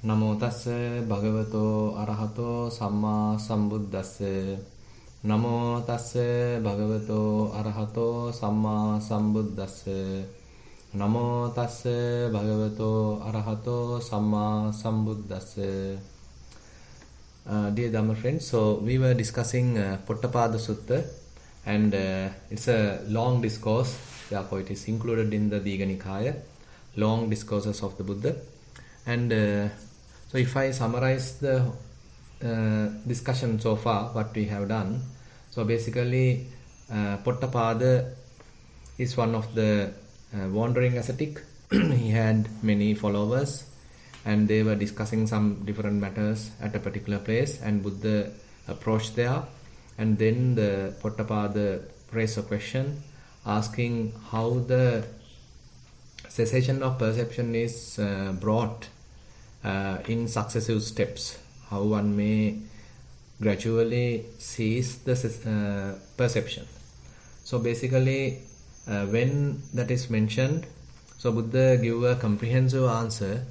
Namo tassa bhagavato arahato samma sambuddhassa. Namo tassa bhagavato arahato samma sambuddhassa. Namo tassa bhagavato arahato samma sambuddhassa. Dear Dhamma friends, so we were discussing Potthapada Sutta, and it's a long discourse, therefore it is included in the Digha Nikaya, long discourses of the Buddha. And so if I summarize the discussion so far, what we have done, so basically Potthapada is one of the wandering ascetic. He had many followers, and they were discussing some different matters at a particular place, and Buddha approached there, and then the Potthapada raised a question asking how the cessation of perception is brought in successive steps, how one may gradually cease the perception. So basically when that is mentioned, so Buddha gave a comprehensive answer.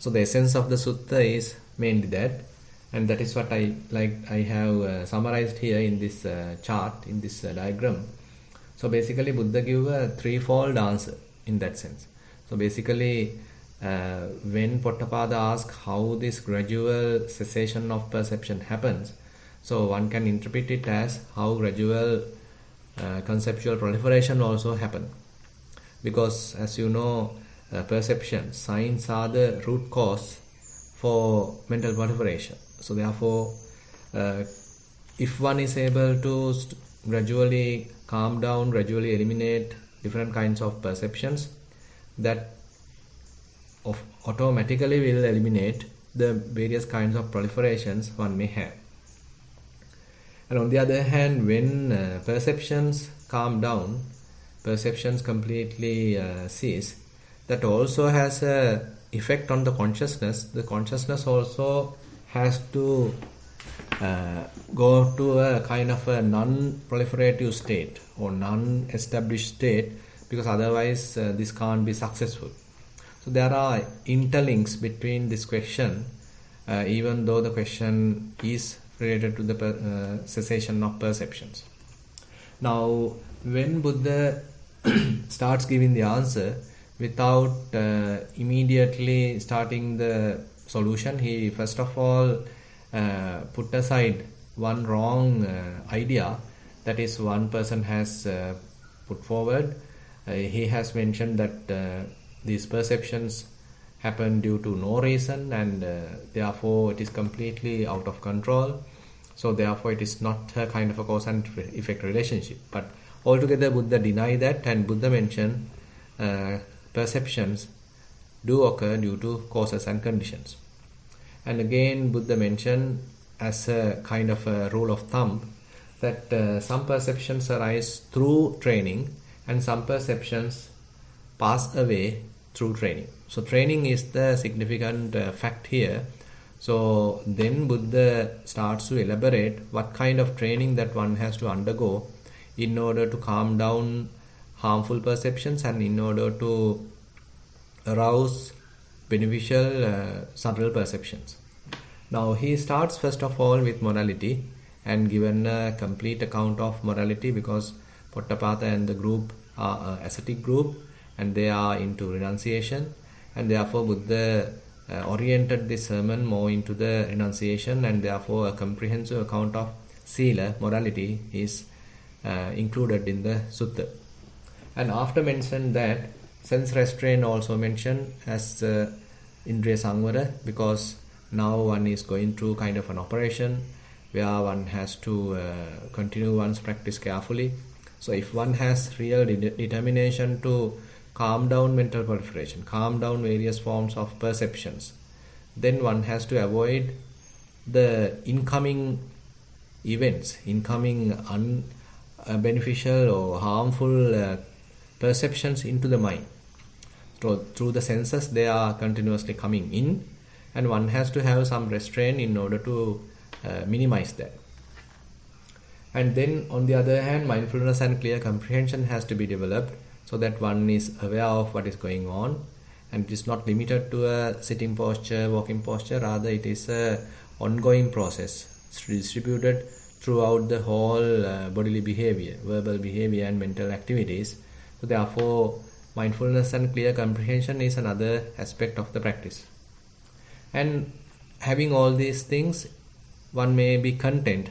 So the essence of the sutta is mainly that, and that is what I have summarized here in this chart, in this diagram. So basically Buddha gave a threefold answer in that sense. So basically when Potthapada asks how this gradual cessation of perception happens, so one can interpret it as how gradual conceptual proliferation also happen. Because as you know, perception, signs are the root cause for mental proliferation. So therefore, if one is able to gradually calm down, gradually eliminate different kinds of perceptions, that automatically will eliminate the various kinds of proliferations one may have. And on the other hand, when perceptions calm down, perceptions completely cease, that also has a effect on the consciousness. The consciousness also has to go to a kind of a non-proliferative state or non-established state, because otherwise this can't be successful. So there are interlinks between this question, even though the question is related to the cessation of perceptions. Now, when Buddha starts giving the answer, without immediately starting the solution, he first of all put aside one wrong idea that is one person has put forward. He has mentioned that these perceptions happen due to no reason, and therefore it is completely out of control. So therefore it is not a kind of a cause and effect relationship. But altogether Buddha denied that, and Buddha mentioned perceptions do occur due to causes and conditions. And again Buddha mentioned as a kind of a rule of thumb that some perceptions arise through training and some perceptions pass away through training. So training is the significant fact here. So then Buddha starts to elaborate what kind of training that one has to undergo in order to calm down harmful perceptions and in order to arouse beneficial subtle perceptions. Now he starts first of all with morality, and given a complete account of morality, because Potthapada and the group are an ascetic group and they are into renunciation, and therefore Buddha oriented this sermon more into the renunciation, and therefore a comprehensive account of sila, morality, is included in the sutta. And after mentioned that, sense restraint also mentioned as indriya samvara, because now one is going through kind of an operation where one has to continue one's practice carefully. So if one has real determination to calm down mental proliferation, calm down various forms of perceptions, then one has to avoid the incoming events, incoming unbeneficial or harmful perceptions into the mind. So through the senses they are continuously coming in, and one has to have some restraint in order to minimize that. And then on the other hand, mindfulness and clear comprehension has to be developed, so that one is aware of what is going on, And it is not limited to a sitting posture, walking posture, rather it is a ongoing process. It's distributed throughout the whole bodily behavior, verbal behavior and mental activities. So therefore, mindfulness and clear comprehension is another aspect of the practice. And having all these things, one may be content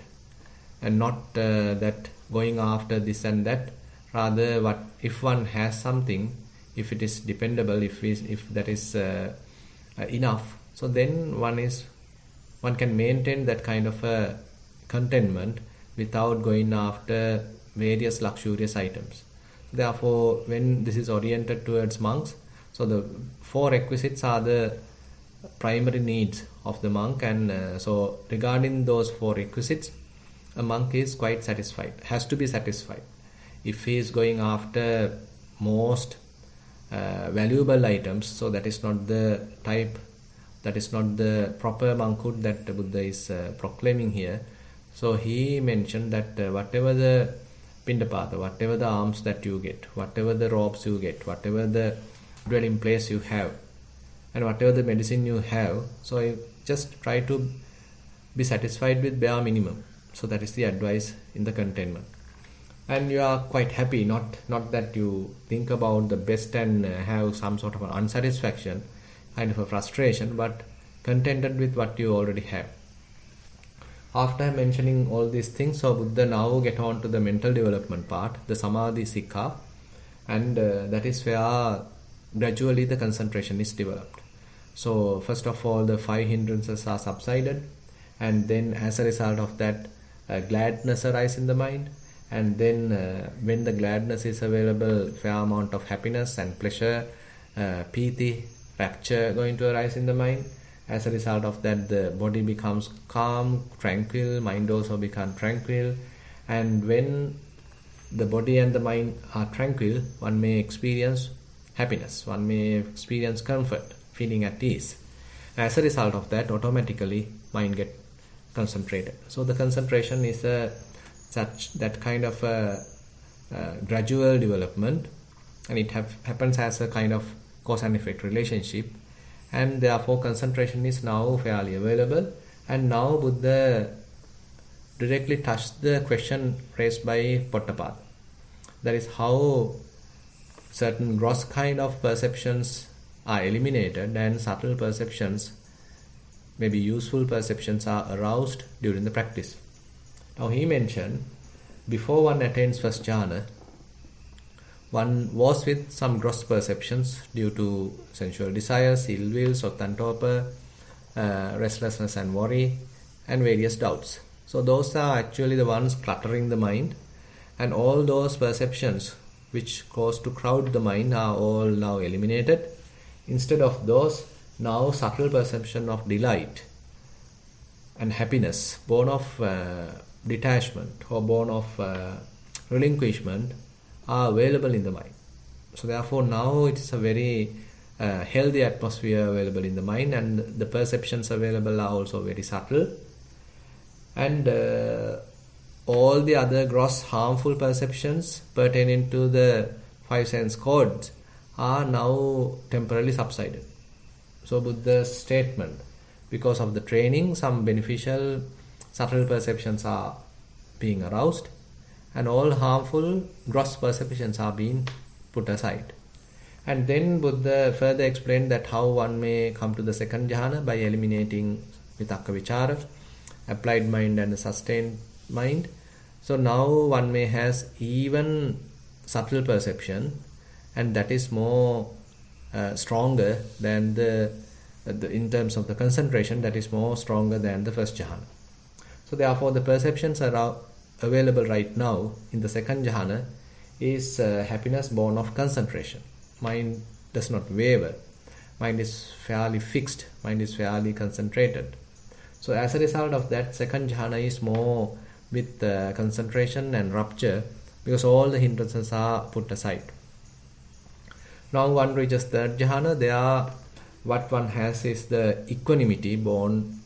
and not that going after this and that. Rather, what if one has something, if it is dependable, if that is enough, so then one can maintain that kind of a contentment without going after various luxurious items. Therefore, when this is oriented towards monks, so the 4 requisites are the primary needs of the monk, and so regarding those 4 requisites, a monk is quite satisfied, has to be satisfied. If he is going after most valuable items, so that is not the type, that is not the proper monkhood that Buddha is proclaiming here. So he mentioned that whatever the Pindapada, whatever the alms that you get, whatever the robes you get, whatever the dwelling place you have, and whatever the medicine you have, so you just try to be satisfied with bare minimum. So that is the advice in the contentment. And you are quite happy, not that you think about the best and have some sort of an unsatisfaction, kind of a frustration, but contented with what you already have. After mentioning all these things, so Buddha now get on to the mental development part, the Samadhi Sikha, and that is where gradually the concentration is developed. So first of all, the 5 hindrances are subsided, and then as a result of that, gladness arises in the mind, and then when the gladness is available, fair amount of happiness and pleasure, piti, rapture going to arise in the mind. As a result of that, the body becomes calm, tranquil, mind also becomes tranquil, and when the body and the mind are tranquil, one may experience happiness, one may experience comfort, feeling at ease. As a result of that, automatically mind gets concentrated. So the concentration is that kind of a gradual development, and it happens as a kind of cause and effect relationship, and therefore concentration is now fairly available. And now Buddha directly touched the question raised by Potthapada, that is how certain gross kind of perceptions are eliminated and subtle perceptions, maybe useful perceptions, are aroused during the practice. Now he mentioned, before one attains first jhana, one was with some gross perceptions due to sensual desires, ill will, sottantopa, restlessness and worry, and various doubts. So those are actually the ones cluttering the mind, and all those perceptions which cause to crowd the mind are all now eliminated. Instead of those, now subtle perception of delight and happiness, born of detachment or born of relinquishment, are available in the mind. So therefore now it is a very healthy atmosphere available in the mind, and the perceptions available are also very subtle, and all the other gross harmful perceptions pertaining to the 5 sense codes are now temporarily subsided. So Buddha's statement, because of the training, some beneficial subtle perceptions are being aroused, and all harmful gross perceptions are being put aside. And then Buddha further explained that how one may come to the second jhana by eliminating vitakka vichara, applied mind and a sustained mind. So now one may has even subtle perception, and that is more stronger than the in terms of the concentration, that is more stronger than the first jhana. So therefore the perceptions are available right now in the second jhana is happiness born of concentration. Mind does not waver, mind is fairly fixed, mind is fairly concentrated. So as a result of that, second jhana is more with concentration and rapture, because all the hindrances are put aside. Now one reaches third jhana, there what one has is the equanimity born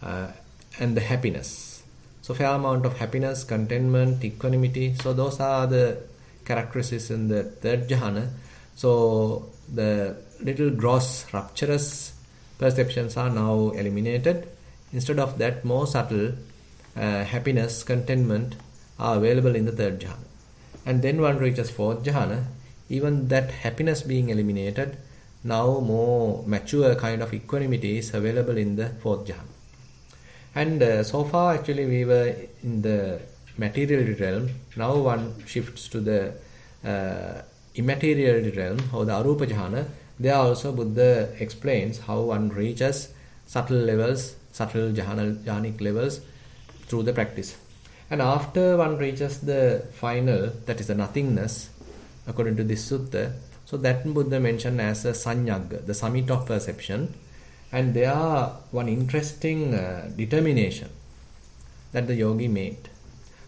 and the happiness. So fair amount of happiness, contentment, equanimity, so those are the characteristics in the third jhana. So the little gross, rupturous perceptions are now eliminated. Instead of that, more subtle happiness, contentment are available in the third jhana. And then one reaches fourth jhana, even that happiness being eliminated, now more mature kind of equanimity is available in the fourth jhana. And so far actually we were in the material realm. Now one shifts to the immaterial realm or the arupa jhana. There also Buddha explains how one reaches subtle levels, subtle jhanic levels through the practice. And after one reaches the final, that is the nothingness, according to this sutta, so that Buddha mentioned as a sanyagga, the summit of perception. And there are one interesting determination that the yogi made.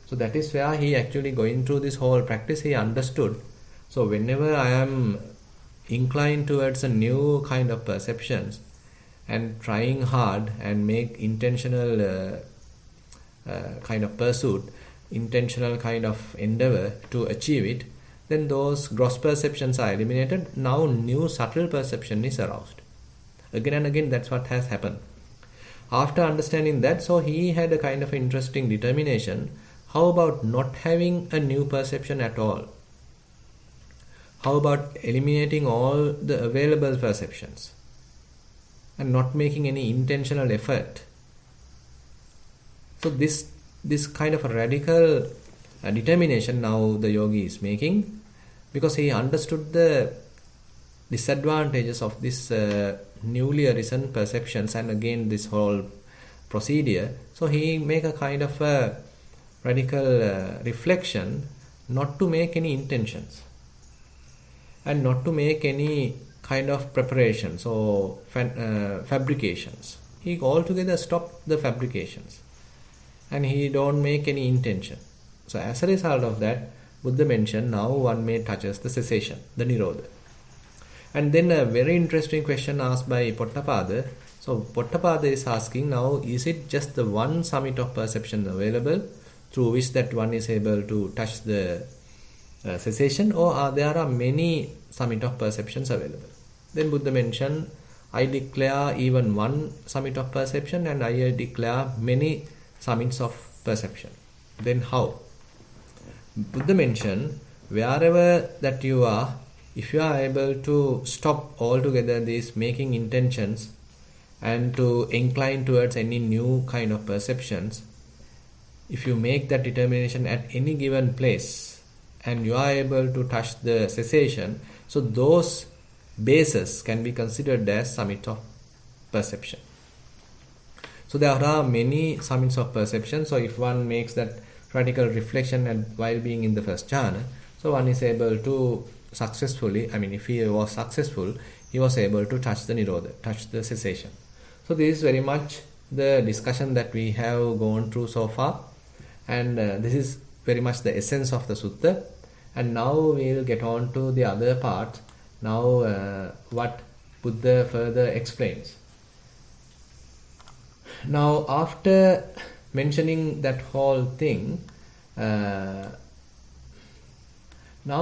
So that is where he actually going through this whole practice, he understood. So whenever I am inclined towards a new kind of perceptions and trying hard and make intentional kind of pursuit, intentional kind of endeavor to achieve it, then those gross perceptions are eliminated. Now new subtle perception is aroused. Again and again, that's what has happened. After understanding that, so he had a kind of interesting determination. How about not having a new perception at all? How about eliminating all the available perceptions and not making any intentional effort? So this kind of a radical determination now the yogi is making, because he understood the disadvantages of this newly arisen perceptions and again this whole procedure. So he make a kind of a radical reflection not to make any intentions and not to make any kind of preparations or fabrications. He altogether stopped the fabrications and he don't make any intention. So as a result of that, Buddha mentioned now one may touches the cessation, the Nirodha. And then a very interesting question asked by Potthapada. So Potthapada is asking now, is it just the one summit of perception available through which that one is able to touch the cessation, or there are many summit of perceptions available? Then Buddha mentioned, I declare even one summit of perception and I declare many summits of perception. Then how? Buddha mentioned, wherever that you are, if you are able to stop altogether these making intentions and to incline towards any new kind of perceptions, if you make that determination at any given place and you are able to touch the cessation, so those bases can be considered as summits of perception. So there are many summits of perception. So if one makes that radical reflection and while being in the first jhana, so one is able to successfully, if he was successful, he was able to touch the Nirodha, touch the cessation. So this is very much the discussion that we have gone through so far, and this is very much the essence of the sutta. And now we will get on to the other part. Now what Buddha further explains. Now after mentioning that whole thing, now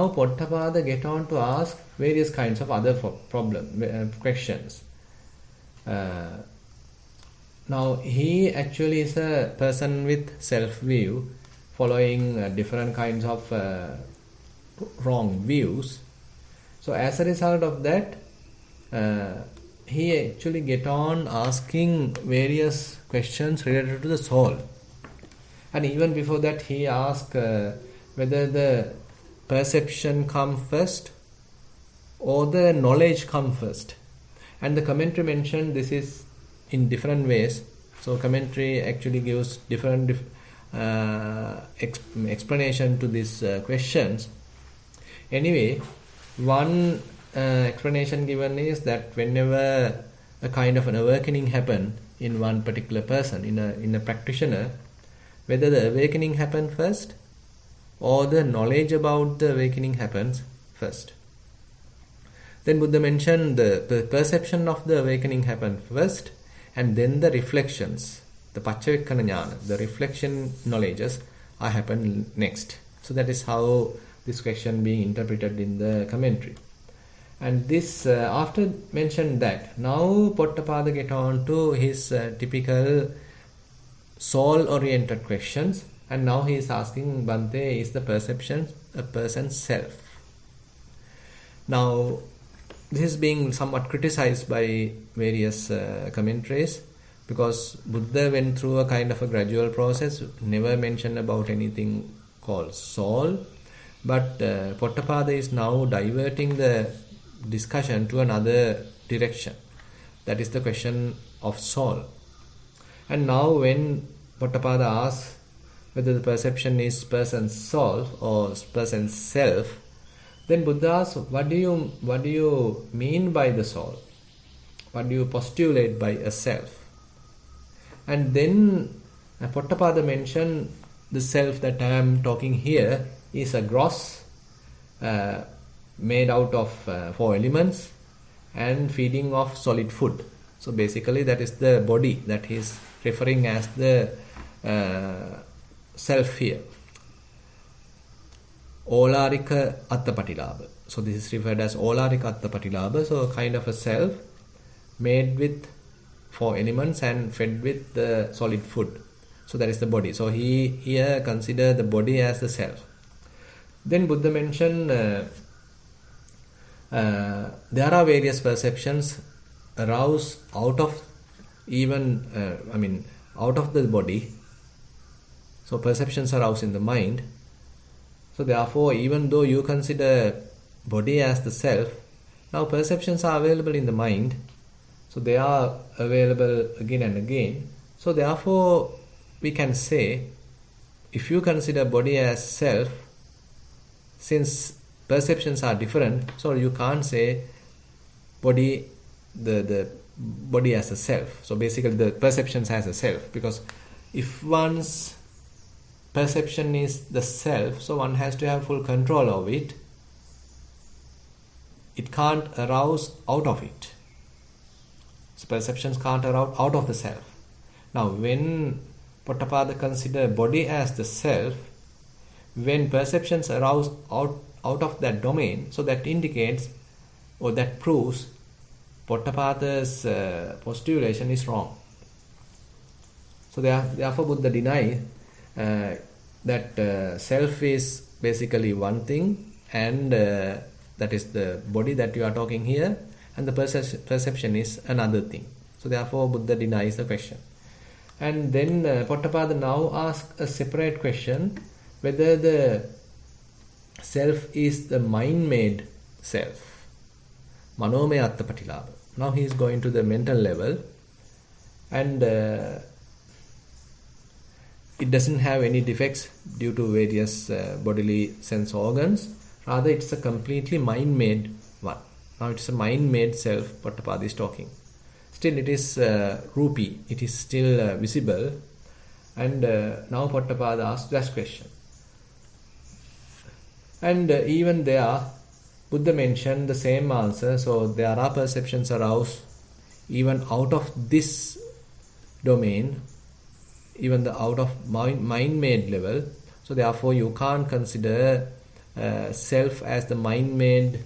Potthapada get on to ask various kinds of other questions. Now he actually is a person with self-view, following different kinds of wrong views. So as a result of that, he actually get on asking various questions related to the soul. And even before that, he asked whether the perception come first or the knowledge come first. And the commentary mentioned this is in different ways. So commentary actually gives different explanation to these questions. Anyway, one explanation given is that whenever a kind of an awakening happen in one particular person, in a practitioner, whether the awakening happen first or the knowledge about the awakening happens first. Then Buddha mentioned the perception of the awakening happen first, and then the reflections, the paccavakkana jnana, the reflection knowledges are happen next. So that is how this question being interpreted in the commentary. And this, after mentioned that, now Potthapada get on to his typical soul-oriented questions, and now he is asking Bhante, is the perception a person's self? Now, this is being somewhat criticized by various commentaries, because Buddha went through a kind of a gradual process, never mentioned about anything called soul, but Potthapada is now diverting the discussion to another direction. That is the question of soul. And now when Potthapada asks whether the perception is person's soul or person's self, then Buddha asks, what do you mean by the soul? What do you postulate by a self? And then Potthapada mentioned the self that I am talking here is a gross made out of 4 elements and feeding of solid food. So basically that is the body that he is referring as the self here. Olarika Attapatilabha. So this is referred as Olarika Attapatilabha. So kind of a self made with 4 elements and fed with the solid food. So that is the body. So he here consider the body as the self. Then Buddha mentioned there are various perceptions aroused out of out of the body. So perceptions aroused in the mind. So therefore, even though you consider body as the self, now perceptions are available in the mind. So they are available again and again. So therefore, we can say, if you consider body as self, since perceptions are different, so you can't say body, the body as a self. So basically the perceptions as a self, because if one's perception is the self, so one has to have full control of it. It can't arouse out of it. So perceptions can't arouse out of the self. Now when Potthapada consider body as the self, when perceptions arouse out of that domain, so that indicates or that proves Pottapada's postulation is wrong. So therefore Buddha denies that self is basically one thing, and that is the body that you are talking here, and the perception is another thing. So therefore Buddha denies the question. And then Potthapada now asks a separate question, whether the self is the mind-made self. Manomaya Attapatilabha. Now he is going to the mental level, and it doesn't have any defects due to various bodily sense organs. Rather, it's a completely mind-made one. Now it's a mind-made self Potthapada is talking. Still it is rupi, it is still visible. And now Potthapada asks that question. And even there, Buddha mentioned the same answer. So there are perceptions aroused even out of this domain, even the out of mind-made level. So therefore you can't consider self as the mind-made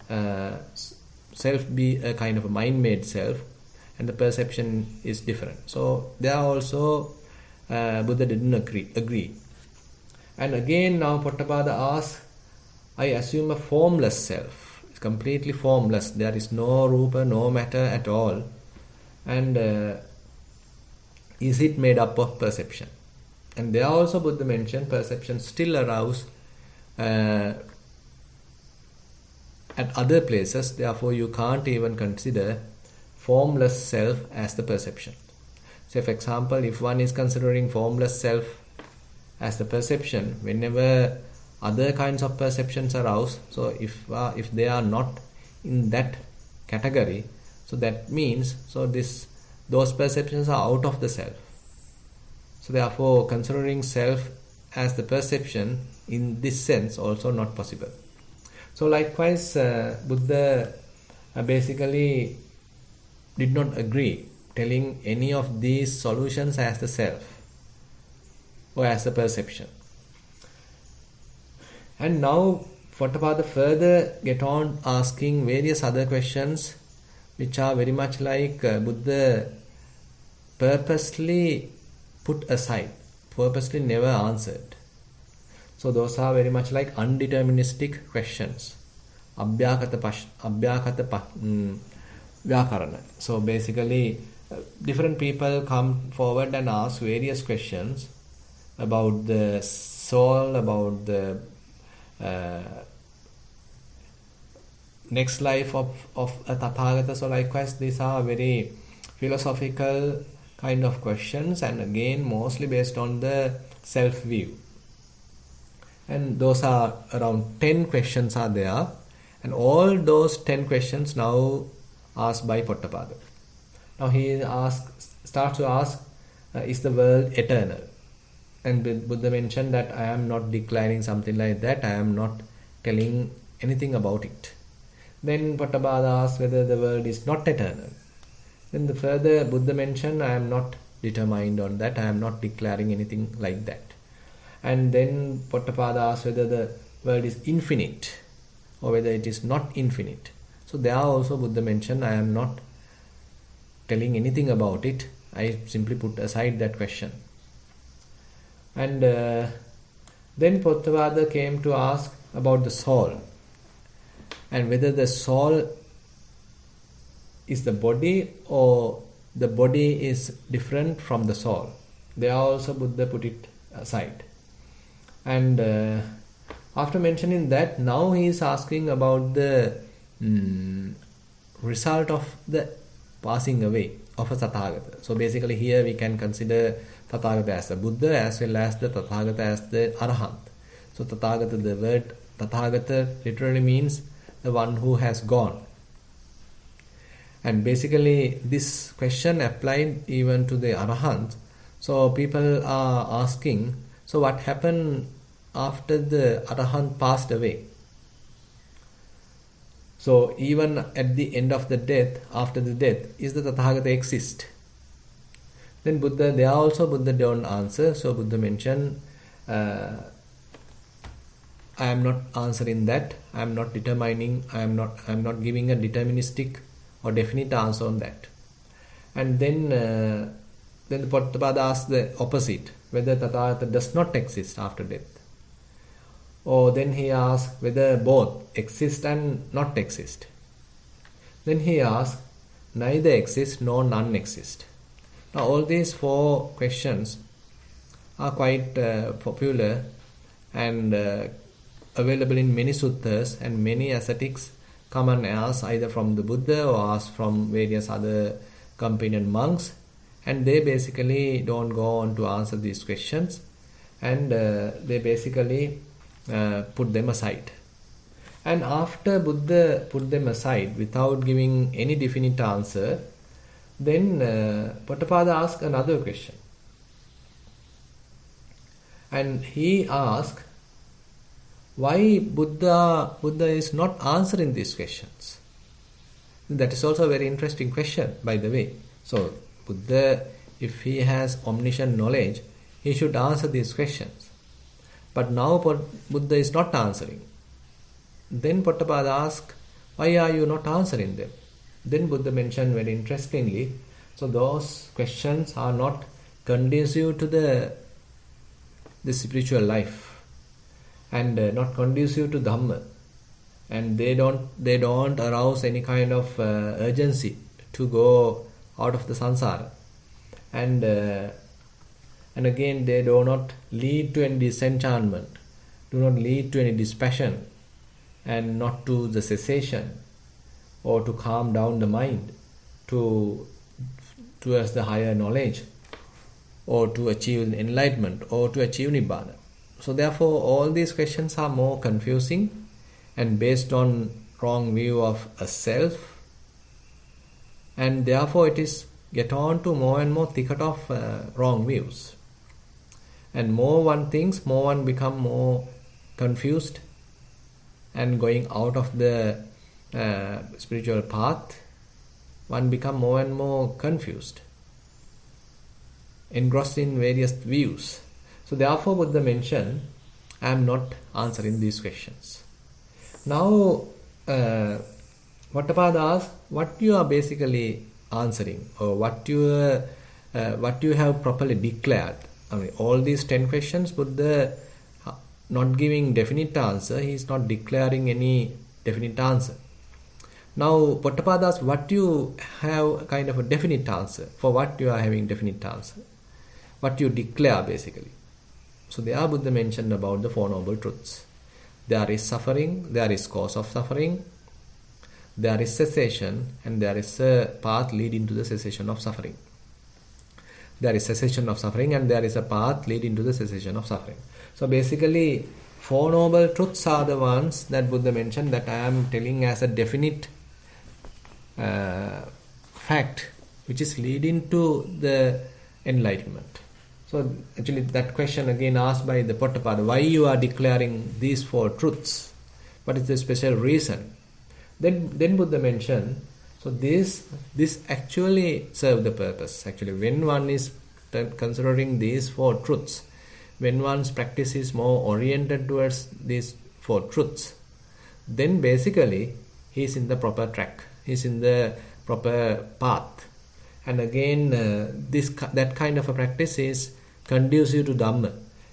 self be a kind of a mind-made self, and the perception is different. So there also Buddha didn't agree. And again now Potthapada asks, I assume a formless self. It's completely formless. There is no rupa, no matter at all. And is it made up of perception? And there also Buddha mentioned perception still arouse at other places. Therefore you can't even consider formless self as the perception. So for example, if one is considering formless self as the perception, whenever other kinds of perceptions arouse, so if they are not in that category, so that means those perceptions are out of the self. So therefore considering self as the perception in this sense also not possible. So likewise Buddha basically did not agree telling any of these solutions as the self or as the perception. And now Potthapada further get on asking various other questions which are very much like Buddha purposely put aside, purposely never answered. So those are very much like undeterministic questions. Vyakarana. So basically, different people come forward and ask various questions about the soul, about the next life of a Tathagata. So likewise, these are very philosophical kind of questions, and again mostly based on the self-view. And those are around 10 questions are there, and all those 10 questions now asked by Potthapada. Now he starts to ask, is the world eternal? And Buddha mentioned that I am not declaring something like that, I am not telling anything about it. Then Potthapada asks whether the world is not eternal. Then the further Buddha mentioned, I am not determined on that, I am not declaring anything like that. And then Potthapada asks whether the world is infinite or whether it is not infinite. So there also Buddha mentioned, I am not telling anything about it, I simply put aside that question. And then Potthapada came to ask about the soul, and whether the soul is the body or the body is different from the soul. There also Buddha put it aside. And after mentioning that, now he is asking about the result of the passing away of a Tathagata. So basically here we can consider Tathagata as a Buddha as well as the Tathagata as the Arahant. So Tathagata, the word Tathagata literally means the one who has gone. And basically this question applied even to the Arahant. So people are asking, so what happened after the Arahant passed away? So even at the end of the death, after the death, is the Tathagata exist? Then Buddha, there also Buddha don't answer. So Buddha mentioned, I am not answering that. I am not determining. I am not giving a deterministic or definite answer on that. And then the Potthapada asks the opposite, whether Tathagata does not exist after death. Or then he asks whether both exist and not exist. Then he asks, neither exist nor none exist. Now all these four questions are quite popular and available in many suttas, and many ascetics come and ask either from the Buddha or ask from various other companion monks, and they basically don't go on to answer these questions, and they basically put them aside. And after Buddha put them aside without giving any definite answer, then Potthapada asked another question. And he asked why Buddha is not answering these questions. That is also a very interesting question, by the way. So Buddha, if he has omniscient knowledge, he should answer these questions. But now Buddha is not answering. Then Potthapada asked, why are you not answering them? Then Buddha mentioned very interestingly, so those questions are not conducive to the spiritual life, and not conducive to Dhamma, and they don't arouse any kind of urgency to go out of the samsara, and again they do not lead to any disenchantment, do not lead to any dispassion, and not to the cessation or to calm down the mind towards the higher knowledge, or to achieve enlightenment, or to achieve nibbana. So therefore all these questions are more confusing and based on wrong view of a self, and therefore it is get on to more and more thicket of wrong views. And more one thinks, more one become more confused and going out of the spiritual path, one become more and more confused, engrossed in various views. So therefore Buddha mentioned, I am not answering these questions. Now, Potthapada asks what you are basically answering, or what you have properly declared. I mean, all these 10 questions, Buddha not giving definite answer. He is not declaring any definite answer. Now, Potthapada asks what you have kind of a definite answer. For what you are having definite answer. What you declare basically. So there Buddha mentioned about the Four Noble Truths. There is suffering, there is cause of suffering, there is cessation, and there is a path leading to the cessation of suffering. There is cessation of suffering and there is a path leading to the cessation of suffering. So basically, Four Noble Truths are the ones that Buddha mentioned that I am telling as a definite fact which is leading to the enlightenment. So actually that question again asked by the Potthapada, why you are declaring these four truths? What is the special reason? Then Buddha mentioned, so this actually serve the purpose. Actually, when one is considering these four truths, when one's practice is more oriented towards these four truths, then basically he is in the proper track. He is in the proper path. And again, that kind of a practice is conducive to Dhamma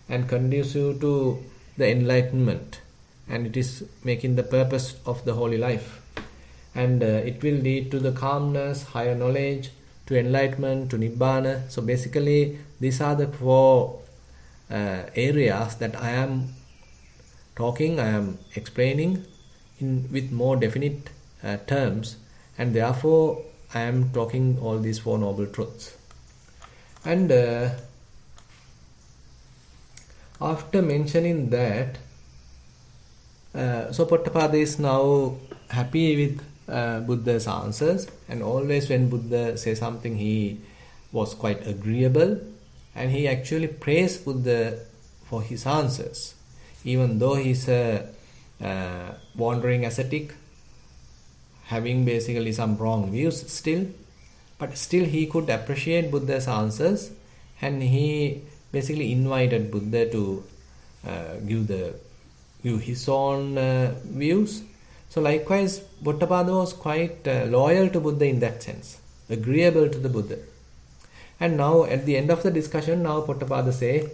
and conducive to the enlightenment, and it is making the purpose of the holy life. And it will lead to the calmness, higher knowledge, to enlightenment, to Nibbana. So basically, these are the four areas that I am talking, I am explaining with more definite terms, and therefore I am talking all these Four Noble Truths. And after mentioning that, so Potthapada is now happy with Buddha's answers, and always when Buddha says something, he was quite agreeable, and he actually praised Buddha for his answers, even though he's a wandering ascetic, having basically some wrong views still, but still he could appreciate Buddha's answers, and he basically invited Buddha to give his own views. So likewise, Potthapada was quite loyal to Buddha in that sense, agreeable to the Buddha. And now at the end of the discussion, now Potthapada say,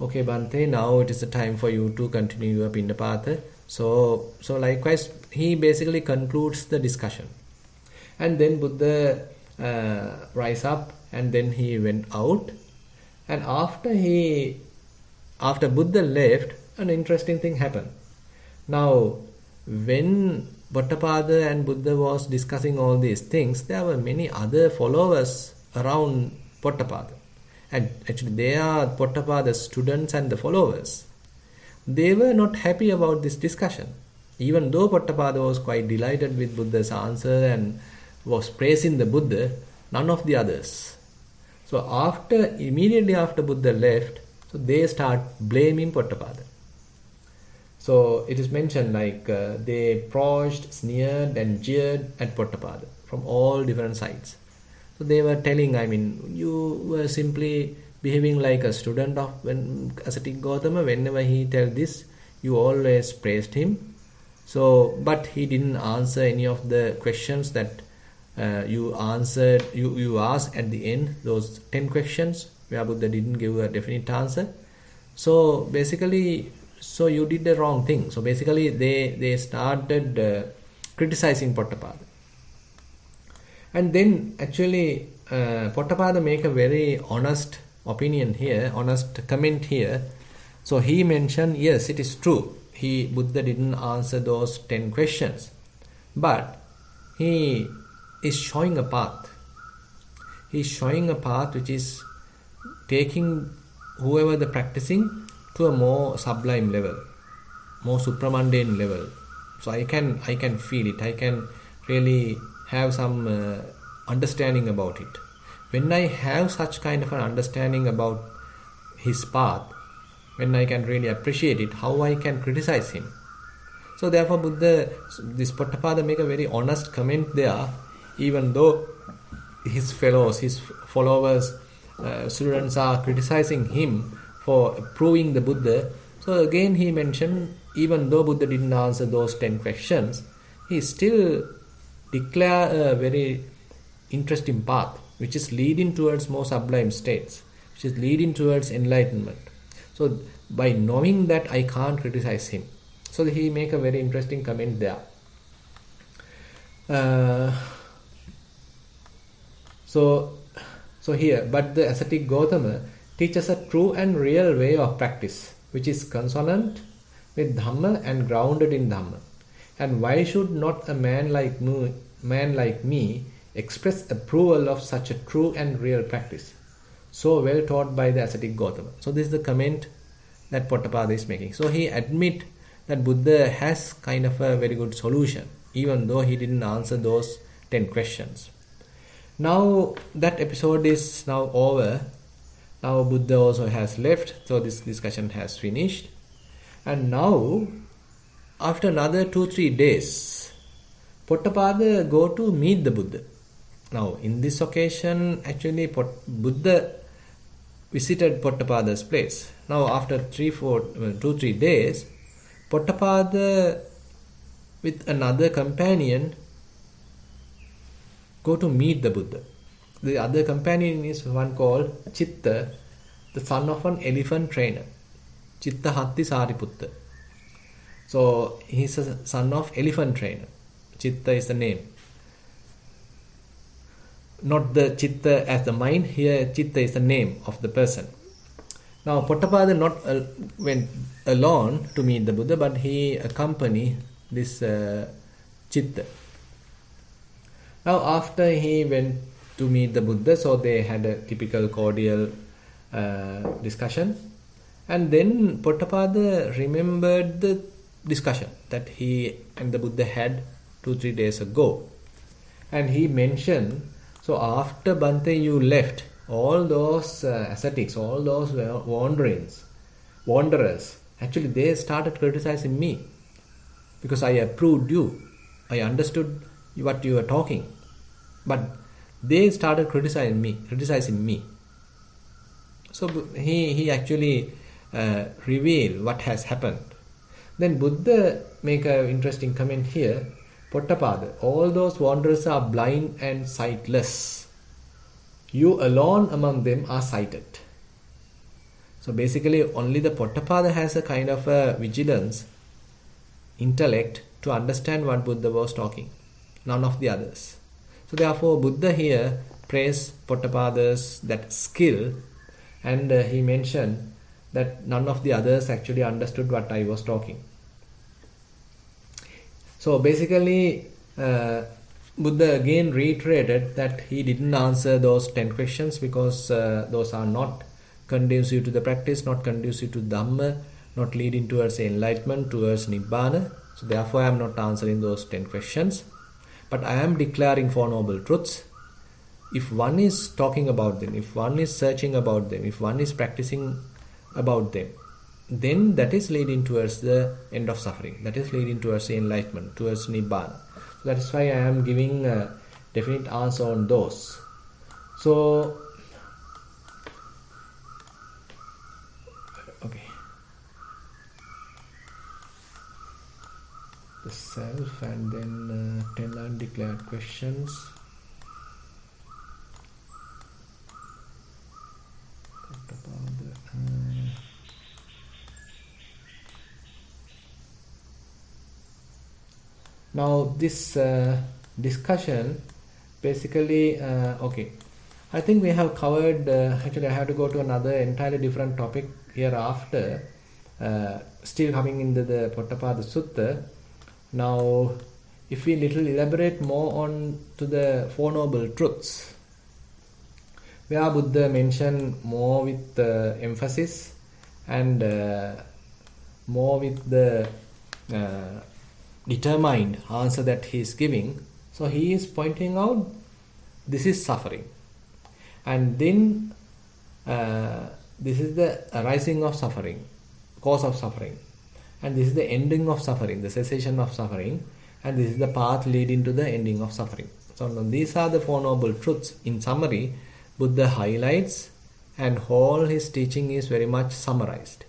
okay Bhante, now it is the time for you to continue your Pindapata. So likewise, he basically concludes the discussion. And then Buddha rise up, and then he went out. And after Buddha left, an interesting thing happened. Now, when Potthapada and Buddha was discussing all these things, there were many other followers around Potthapada. And actually they are Pottapada's students and the followers. They were not happy about this discussion. Even though Potthapada was quite delighted with Buddha's answer and was praising the Buddha, none of the others. So immediately after Buddha left, so they start blaming Potthapada. So it is mentioned like they approached, sneered and jeered at Potthapada from all different sides. So they were telling, I mean, you were simply behaving like a student of ascetic Gautama. Whenever he tells this, you always praised him. So, but he didn't answer any of the questions that you answered. You asked at the end, those 10 questions where Buddha didn't give a definite answer. So basically, so you did the wrong thing. So basically, they started criticizing Potthapada. And then actually Potthapada make a very honest opinion here, honest comment here. So he mentioned, yes, it is true. Buddha didn't answer those 10 questions. But he is showing a path. He is showing a path which is taking whoever the practicing to a more sublime level, more supramundane level. So I can feel it. I can really have some understanding about it. When I have such kind of an understanding about his path, when I can really appreciate it, how I can criticize him. So therefore this Potthapada make a very honest comment there, even though his followers, students are criticizing him for proving the Buddha. So again he mentioned, even though Buddha didn't answer those 10 questions, he still declared a very interesting path, which is leading towards more sublime states, which is leading towards enlightenment. So by knowing that, I can't criticize him. So he make a very interesting comment there. So here, but the ascetic Gautama teaches a true and real way of practice, which is consonant with Dhamma and grounded in Dhamma. And why should not a man like me express approval of such a true and real practice, so well taught by the ascetic Gautama? So this is the comment that Potthapada is making. So he admit that Buddha has kind of a very good solution, even though he didn't answer those 10 questions. Now that episode is now over. Now Buddha also has left, so this discussion has finished. And now, after another 2-3 days, Potthapada go to meet the Buddha. Now in this occasion, actually Buddha visited Pottapada's place. Now after 2-3 days, Potthapada with another companion go to meet the Buddha. The other companion is one called Chitta, the son of an elephant trainer. Chitta Hatti Sariputta. So he's a son of elephant trainer. Chitta is the name. Not the Chitta as the mind. Here Chitta is the name of the person. Now Potthapada not went alone to meet the Buddha, but he accompanied this Chitta. Now after he went to meet the Buddha, so they had a typical cordial discussion. And then Potthapada remembered the discussion that he and the Buddha had 2-3 days ago. And he mentioned, so after Bhante you left, all those ascetics, all those wanderers, actually they started criticizing me because I approved you. I understood what you were talking. But they started criticizing me. So he actually revealed what has happened. Then Buddha make an interesting comment here. Potthapada, all those wanderers are blind and sightless. You alone among them are sighted. So basically only the Potthapada has a kind of a vigilance, intellect to understand what Buddha was talking. None of the others. So therefore Buddha here praised Pottapada's that skill, and he mentioned that none of the others actually understood what I was talking. So basically Buddha again reiterated that he didn't answer those 10 questions because those are not conducive to the practice, not conducive to Dhamma, not leading towards enlightenment, towards Nibbana. So therefore I am not answering those 10 questions. But I am declaring 4 noble truths. If one is talking about them, if one is searching about them, if one is practicing about them, then that is leading towards the end of suffering. That is leading towards the enlightenment, towards Nibbana. So that is why I am giving a definite answer on those. So, okay. The self and then 10 undeclared questions. Now this discussion basically okay, I think we have covered actually I have to go to another entirely different topic hereafter, still coming into the Potthapada Sutta. Now if we little elaborate more on to the 4 noble truths, where Buddha mentioned more with emphasis and more with the determined answer that he is giving. So he is pointing out this is suffering, and then this is the arising of suffering, cause of suffering, and this is the ending of suffering, the cessation of suffering, and this is the path leading to the ending of suffering. So now these are the 4 noble truths. In summary, Buddha highlights, and all his teaching is very much summarized.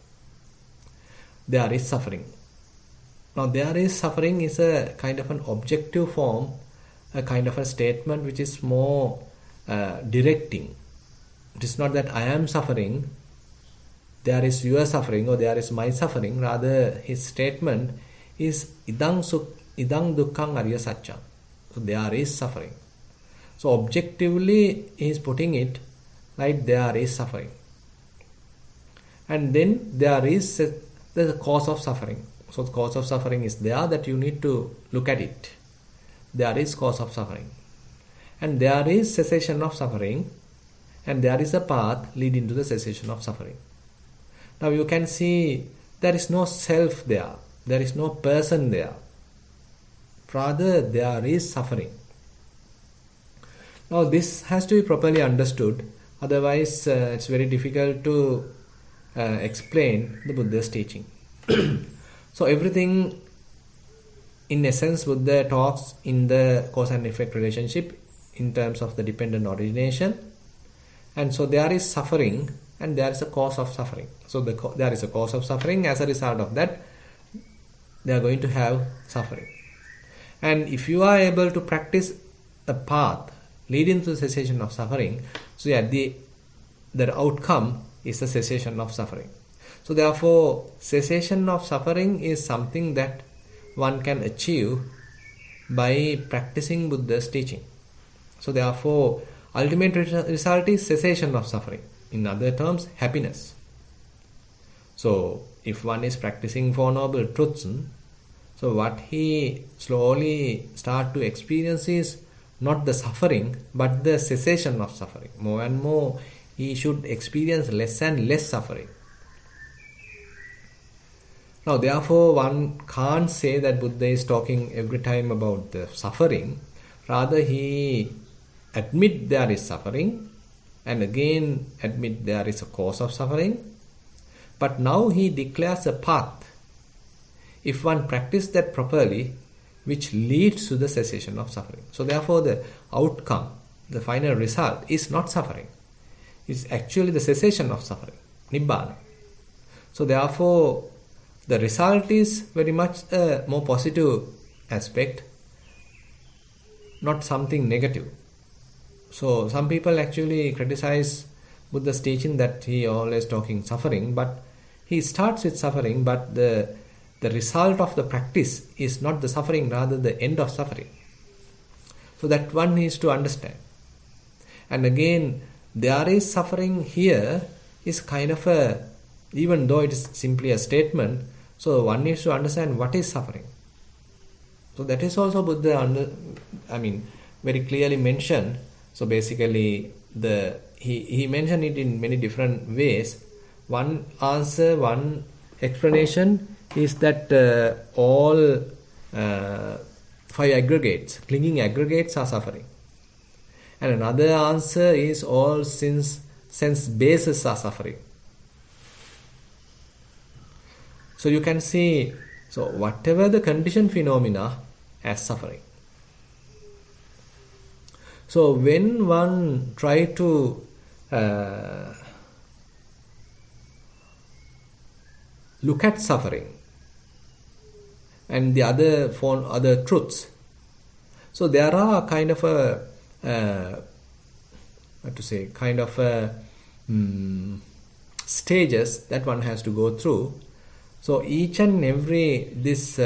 there is suffering. Now, there is suffering is a kind of an objective form, a kind of a statement which is more directing. It is not that I am suffering, there is your suffering, or there is my suffering. Rather, his statement is idang dukkhang arya satcham. So there is suffering. So objectively, he is putting it like there is suffering. And then there is the cause of suffering. So the cause of suffering is there, that you need to look at it. There is cause of suffering. And there is cessation of suffering. And there is a path leading to the cessation of suffering. Now you can see there is no self there. There is no person there. Rather, there is suffering. Now this has to be properly understood. Otherwise, it's very difficult to explain the Buddha's teaching. So everything, in essence, Buddha talks in the cause and effect relationship in terms of the dependent origination. And so there is suffering and there is a cause of suffering. So there is a cause of suffering. As a result of that, they are going to have suffering. And if you are able to practice a path leading to the cessation of suffering, so yeah, the outcome is the cessation of suffering. So therefore, cessation of suffering is something that one can achieve by practicing Buddha's teaching. So therefore, ultimate result is cessation of suffering. In other terms, happiness. So if one is practicing Four Noble Truths, so what he slowly start to experience is not the suffering, but the cessation of suffering. More and more, he should experience less and less suffering. Now, therefore, one can't say that Buddha is talking every time about the suffering. Rather, he admit there is suffering and again admit there is a cause of suffering. But now he declares a path, if one practices that properly, which leads to the cessation of suffering. So therefore, the outcome, the final result is not suffering. It's actually the cessation of suffering, Nibbana. So therefore, the result is very much a more positive aspect, not something negative. So some people actually criticize Buddha's teaching that he always talking suffering, but he starts with suffering, but the result of the practice is not the suffering, rather the end of suffering. So that one needs to understand. And again, there is suffering here is kind of a, even though it is simply a statement, so one needs to understand what is suffering. So that is also Buddha very clearly mentioned. So basically, he mentioned it in many different ways. One answer, one explanation is that all five aggregates, clinging aggregates, are suffering. And another answer is all sense bases are suffering. So you can see, so whatever the conditioned phenomena as suffering. So when one try to look at suffering and the other truths, so there are kind of stages that one has to go through. So each and every this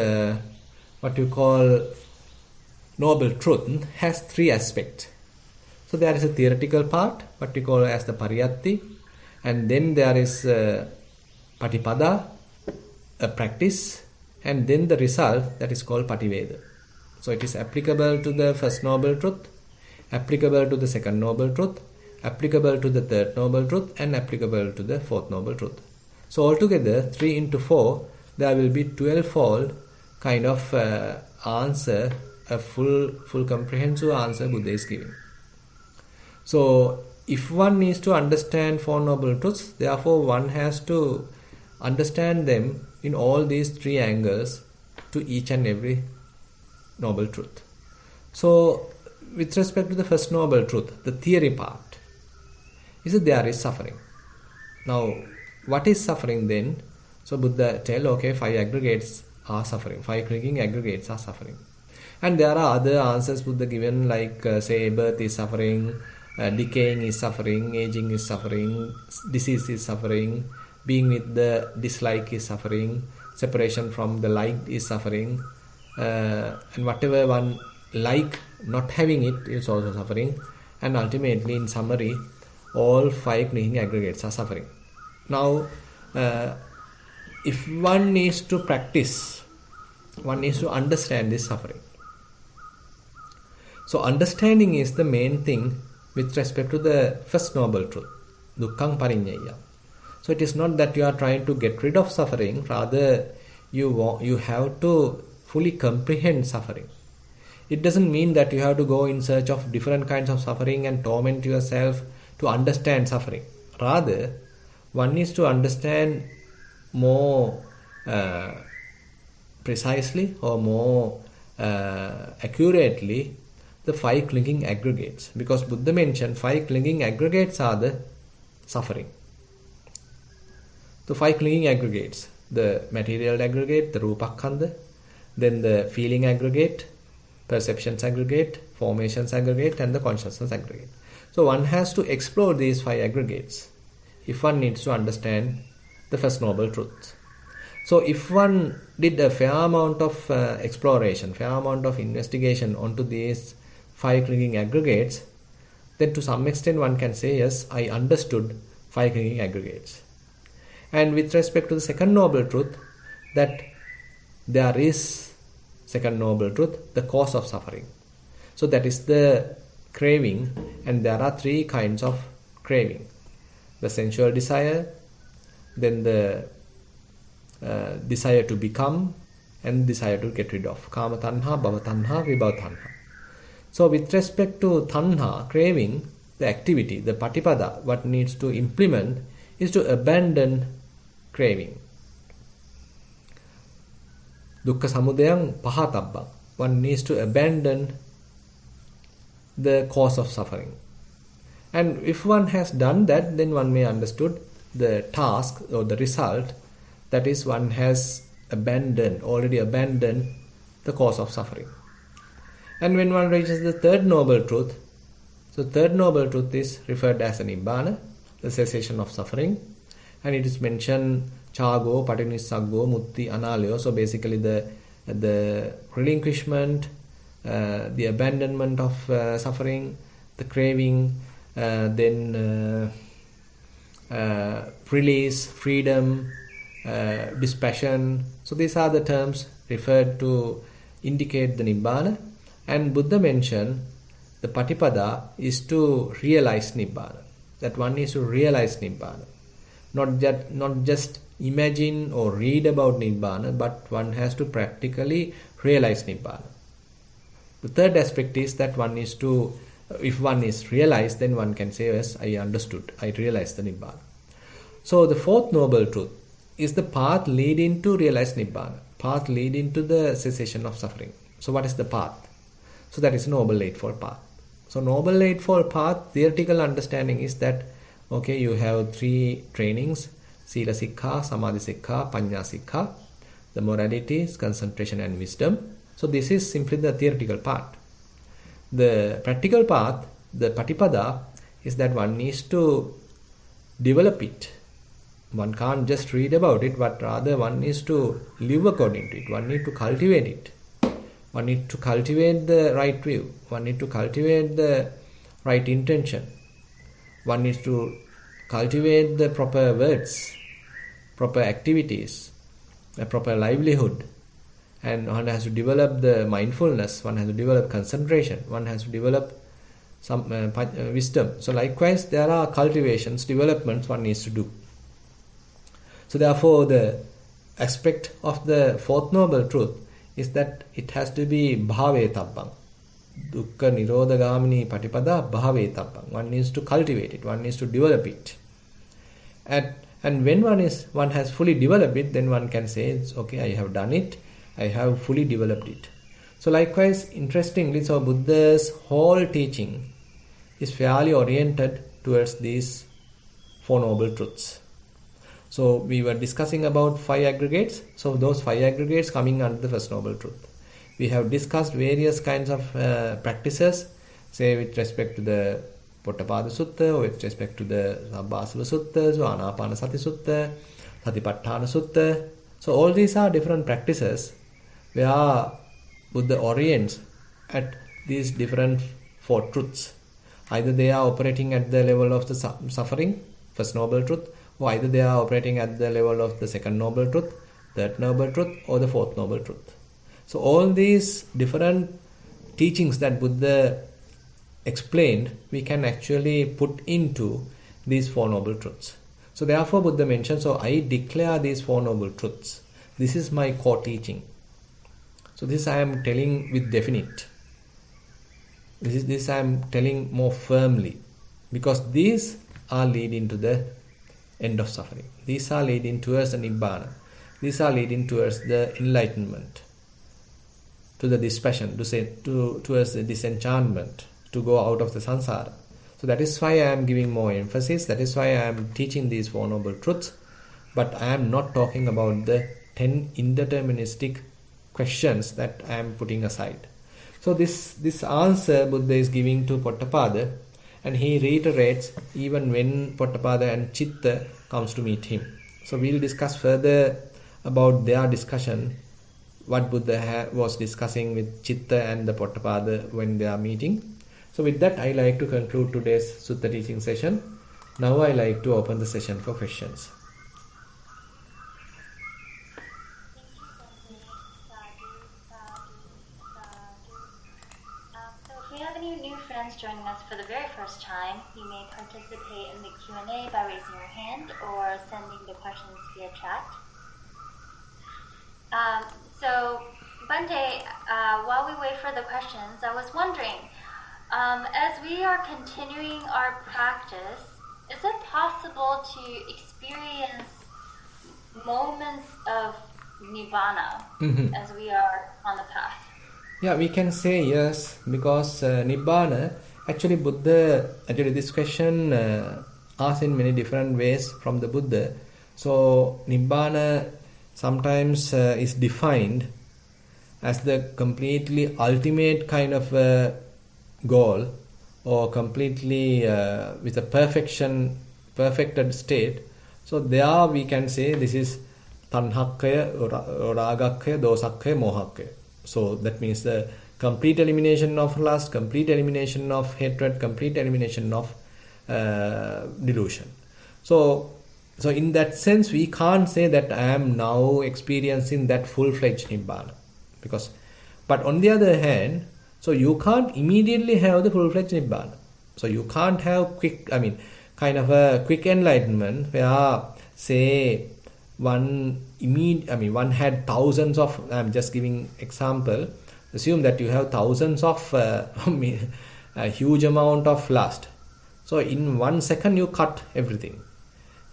what you call noble truth has three aspects. So there is a theoretical part, what we call as the pariyatti, and then there is patipada, a practice, and then the result that is called pativeda. So it is applicable to the first noble truth, applicable to the second noble truth, applicable to the third noble truth, and applicable to the fourth noble truth. So altogether, 3 into 4, there will be 12-fold kind of answer, a full comprehensive answer Buddha is giving. So if one needs to understand Four Noble Truths, therefore one has to understand them in all these three angles to each and every noble truth. So with respect to the first noble truth, the theory part, is that there is suffering. Now, what is suffering then? So Buddha tell, okay, 5 aggregates are suffering, 5 clinging aggregates are suffering. And there are other answers Buddha given, like say birth is suffering, decaying is suffering, aging is suffering, disease is suffering, being with the dislike is suffering, separation from the like is suffering, and whatever one like not having it is also suffering. And ultimately, in summary, all 5 clinging aggregates are suffering. Now, if one needs to practice, one needs to understand this suffering. So understanding is the main thing with respect to the first noble truth, dukkhaṃ pariññaya. So it is not that you are trying to get rid of suffering, rather you have to fully comprehend suffering. It doesn't mean that you have to go in search of different kinds of suffering and torment yourself to understand suffering. Rather, one needs to understand more precisely or more accurately the 5 clinging aggregates, because Buddha mentioned 5 clinging aggregates are the suffering. The 5 clinging aggregates, the material aggregate, the rupakkhandha, then the feeling aggregate, perceptions aggregate, formations aggregate, and the consciousness aggregate. So one has to explore these 5 aggregates if one needs to understand the first noble truth. So if one did a fair amount of exploration, fair amount of investigation onto these 5 clinging aggregates, then to some extent one can say, yes, I understood 5 clinging aggregates. And with respect to the second noble truth, that there is, second noble truth, the cause of suffering. So that is the craving, and there are 3 kinds of craving. The sensual desire, then the desire to become, and desire to get rid of. Kama tanha, bhava tanha, vibhava tanha. So with respect to tanha, craving, the activity, the patipada, what needs to implement is to abandon craving. Dukkha samudayaṃ pahatabbaṃ. One needs to abandon the cause of suffering. And if one has done that, then one may understood the task or the result, that is, one has already abandoned the cause of suffering. And when one reaches the third noble truth, so third noble truth is referred as a nibbana, the cessation of suffering, and it is mentioned chago, patinissaggo, mutti, analayo. So basically the relinquishment, the abandonment of suffering, the craving, then release, freedom, dispassion. So these are the terms referred to indicate the nibbana. And Buddha mentioned the patipada is to realize nibbana. That one needs to realize nibbana. Not just imagine or read about nibbana, but one has to practically realize nibbana. The third aspect is that one needs to, if one is realized, then one can say, yes, I understood, I realized the nibbana. So the fourth noble truth is the path leading to realize nibbana, path leading to the cessation of suffering. So what is the path? So that is Noble Eightfold Path. So Noble Eightfold Path, theoretical understanding is that, okay, you have 3 trainings, Sila Sikkha, Samadhi Sikkha, Paññā Sikkha, the moralities, concentration and wisdom. So this is simply the theoretical part. The practical path, the Patipada, is that one needs to develop it. One can't just read about it, but rather one needs to live according to it. One needs to cultivate it. One needs to cultivate the right view. One needs to cultivate the right intention. One needs to cultivate the proper words, proper activities, a proper livelihood. And one has to develop the mindfulness. One has to develop concentration. One has to develop some wisdom. So likewise, there are cultivations, developments one needs to do. So therefore, the aspect of the fourth noble truth is that it has to be bhavetabbam. Dukkha nirodhagamini patipada bhavetabbam. One needs to cultivate it. One needs to develop it. And when one has fully developed it, then one can say, okay, I have done it. I have fully developed it. So likewise, interestingly, so Buddha's whole teaching is fairly oriented towards these 4 noble truths. So we were discussing about 5 aggregates. So those 5 aggregates coming under the First Noble Truth. We have discussed various kinds of practices, say with respect to the Potthapada Sutta, or with respect to the Sabbasava Sutta, so Anapanasati Sutta, Satipatthana Sutta. So all these are different practices where Buddha orients at these different 4 truths. Either they are operating at the level of the suffering, First Noble Truth, or either they are operating at the level of the Second Noble Truth, Third Noble Truth, or the Fourth Noble Truth. So all these different teachings that Buddha explained, we can actually put into these 4 Noble Truths. So therefore Buddha mentioned, so I declare these 4 Noble Truths. This is my core teaching. So this I am telling with definite. This I am telling more firmly, because these are leading to the end of suffering. These are leading towards the Nibbana. These are leading towards the enlightenment, to the dispassion, towards the disenchantment, to go out of the samsara. So that is why I am giving more emphasis. That is why I am teaching these 4 Noble Truths. But I am not talking about the 10 indeterministic questions that I am putting aside. So this answer Buddha is giving to Potthapada, and he reiterates even when Potthapada and Chitta comes to meet him. So we will discuss further about their discussion, what Buddha was discussing with Chitta and the Potthapada when they are meeting. So with that, I like to conclude today's Sutta teaching session. Now I like to open the session for questions. Joining us for the very first time, you may participate in the Q&A by raising your hand or sending the questions via chat. So, Bante, while we wait for the questions, I was wondering, as we are continuing our practice, is it possible to experience moments of Nibbana as we are on the path? Yeah, we can say yes, because Nibbana, actually this question asked in many different ways from the Buddha. So Nibbana sometimes is defined as the completely ultimate kind of goal, or completely with a perfected state. So there we can say this is tanhakkaya, ragakkaya, dosakkaya, mohakkaya. So that means the complete elimination of lust, complete elimination of hatred, complete elimination of delusion. So in that sense, we can't say that I am now experiencing that full-fledged Nibbana. But on the other hand, so you can't immediately have the full-fledged Nibbana. So you can't have kind of a quick enlightenment where, say, one had thousands of, I'm just giving example, assume that you have thousands of a huge amount of lust. So in 1 second you cut everything.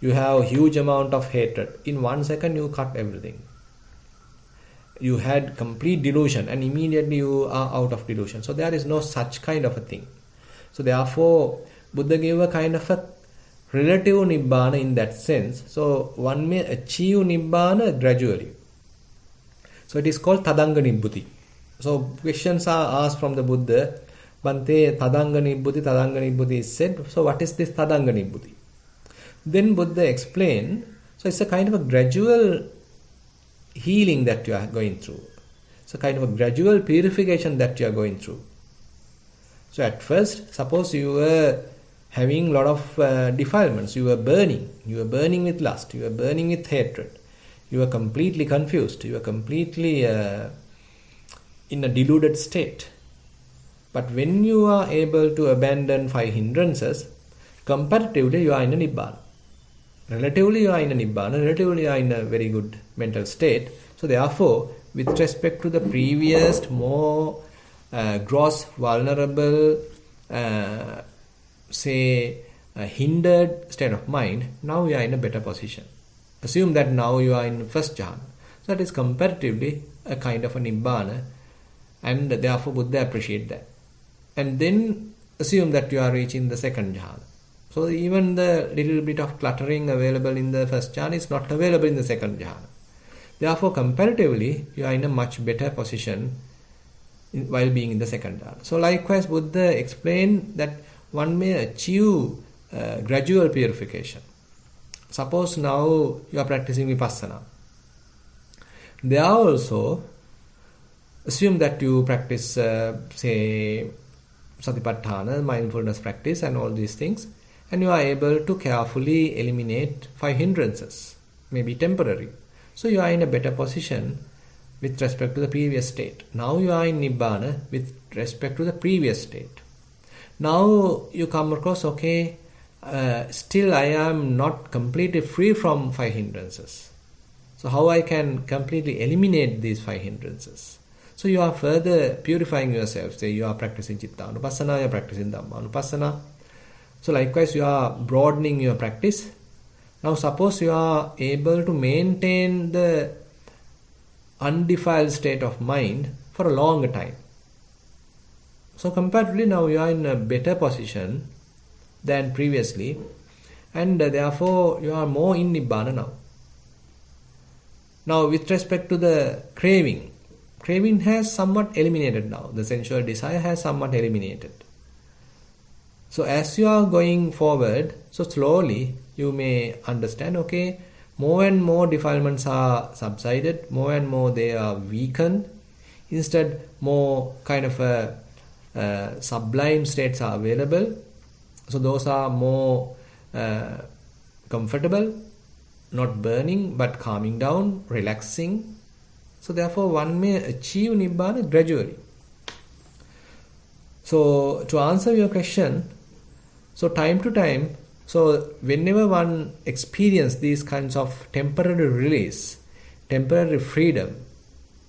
You have a huge amount of hatred. In 1 second you cut everything. You had complete delusion and immediately you are out of delusion. So there is no such kind of a thing. So therefore Buddha gave a kind of a relative Nibbana in that sense. So one may achieve Nibbana gradually. So it is called Tadanga Nibbutthi. So questions are asked from the Buddha. Bante, Tadanga Nibbutthi is said. So what is this Tadanga Nibbutthi? Then Buddha explained, so it's a kind of a gradual healing that you are going through. It's a kind of a gradual purification that you are going through. So at first, suppose you were having a lot of defilements, you were burning with lust, you were burning with hatred, you were completely confused, you were completely in a deluded state. But when you are able to abandon 5 hindrances, comparatively you are in a Nibbana. Relatively you are in a Nibbana, relatively you are in a very good mental state. So therefore, with respect to the previous more gross, vulnerable, hindered state of mind, now you are in a better position. Assume that now you are in first jhana. So that is comparatively a kind of a Nibbana, and therefore Buddha appreciate that. And then assume that you are reaching the second jhana. So even the little bit of cluttering available in the first jhana is not available in the second jhana. Therefore, comparatively, you are in a much better position while being in the second jhana. So likewise, Buddha explained that one may achieve gradual purification. Suppose now you are practicing vipassana. There also, assume that you practice, say, satipatthana, mindfulness practice and all these things, and you are able to carefully eliminate 5 hindrances, maybe temporary. So you are in a better position with respect to the previous state. Now you are in Nibbana with respect to the previous state. Now you come across, okay, still I am not completely free from 5 hindrances. So how I can completely eliminate these 5 hindrances? So you are further purifying yourself. Say you are practicing Chittanupassana, you are practicing Dhammanupassana. So likewise you are broadening your practice. Now suppose you are able to maintain the undefiled state of mind for a longer time. So comparatively now you are in a better position than previously, and therefore you are more in Nibbana now. Now with respect to the craving has somewhat eliminated now. The sensual desire has somewhat eliminated. So as you are going forward, so slowly you may understand, okay, more and more defilements are subsided, more and more they are weakened. Instead, more kind of sublime states are available. So those are more comfortable, not burning, but calming down, relaxing. So therefore one may achieve Nibbana gradually. So to answer your question, so time to time, so whenever one experiences these kinds of temporary release, temporary freedom,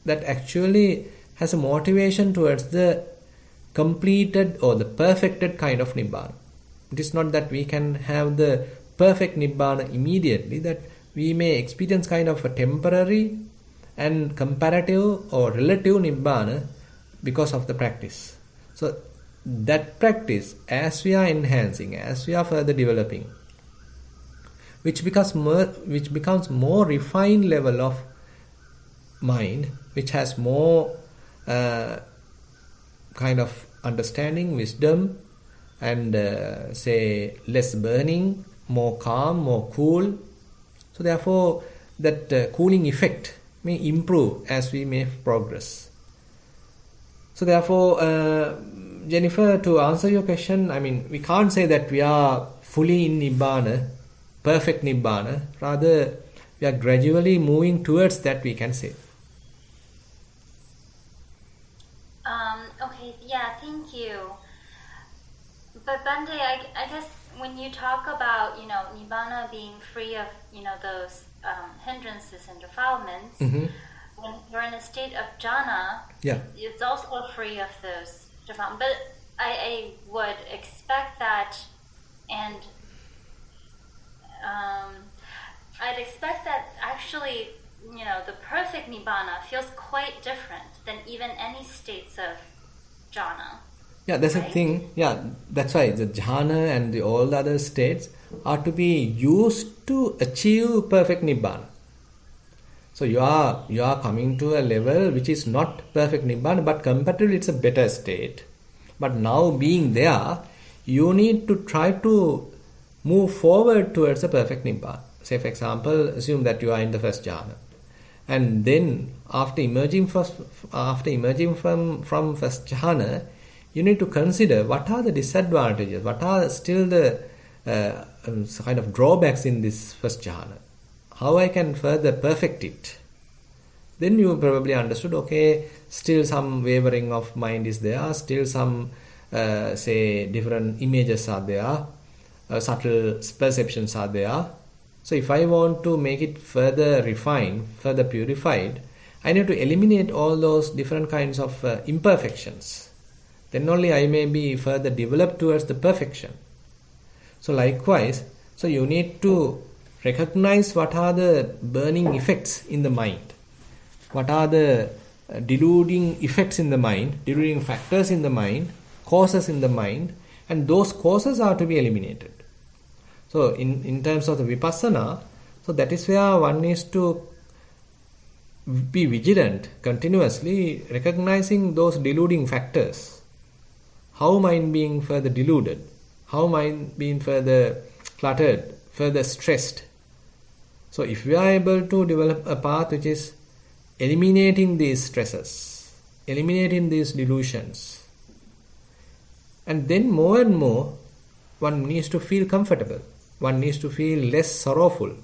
that actually has a motivation towards the completed or the perfected kind of Nibbana. It is not that we can have the perfect Nibbana immediately, that we may experience kind of a temporary and comparative or relative Nibbana because of the practice. So that practice, as we are enhancing, as we are further developing, which becomes more refined level of mind, which has more kind of understanding, wisdom, and say less burning, more calm, more cool. So therefore that cooling effect may improve as we may progress. So therefore, Jennifer, to answer your question, I mean, we can't say that we are fully in Nibbana, perfect Nibbana. Rather, we are gradually moving towards that, we can say. Okay, yeah, thank you. But Bande, I guess when you talk about, Nibbana being free of, those hindrances and defilements, when you're in a state of jhana, it's also free of those defilements. But I would expect that, and I'd expect that actually, the perfect Nibbana feels quite different than even any states of jhana. Yeah, that's right? The thing. Yeah, that's why the jhana and all the other states are to be used to achieve perfect Nibbana. So you are coming to a level which is not perfect Nibbana, but comparatively it's a better state. But now being there, you need to try to move forward towards a perfect Nibbana. Say for example, assume that you are in the first jhana. And then after emerging from first jhana, you need to consider what are the disadvantages, what are still the kind of drawbacks in this first jhana, how I can further perfect it. Then you probably understood, okay, still some wavering of mind is there, still some say different images are there, subtle perceptions are there. So if I want to make it further refined, further purified, I need to eliminate all those different kinds of imperfections. Then only I may be further developed towards the perfection. So likewise, so you need to recognize what are the burning effects in the mind, what are the deluding effects in the mind, deluding factors in the mind, causes in the mind, and those causes are to be eliminated. So in terms of the vipassana, so that is where one needs to be vigilant, continuously recognizing those deluding factors. How mind being further deluded, how mind being further cluttered, further stressed. So if we are able to develop a path which is eliminating these stresses, eliminating these delusions, and then more and more one needs to feel comfortable, one needs to feel less sorrowful,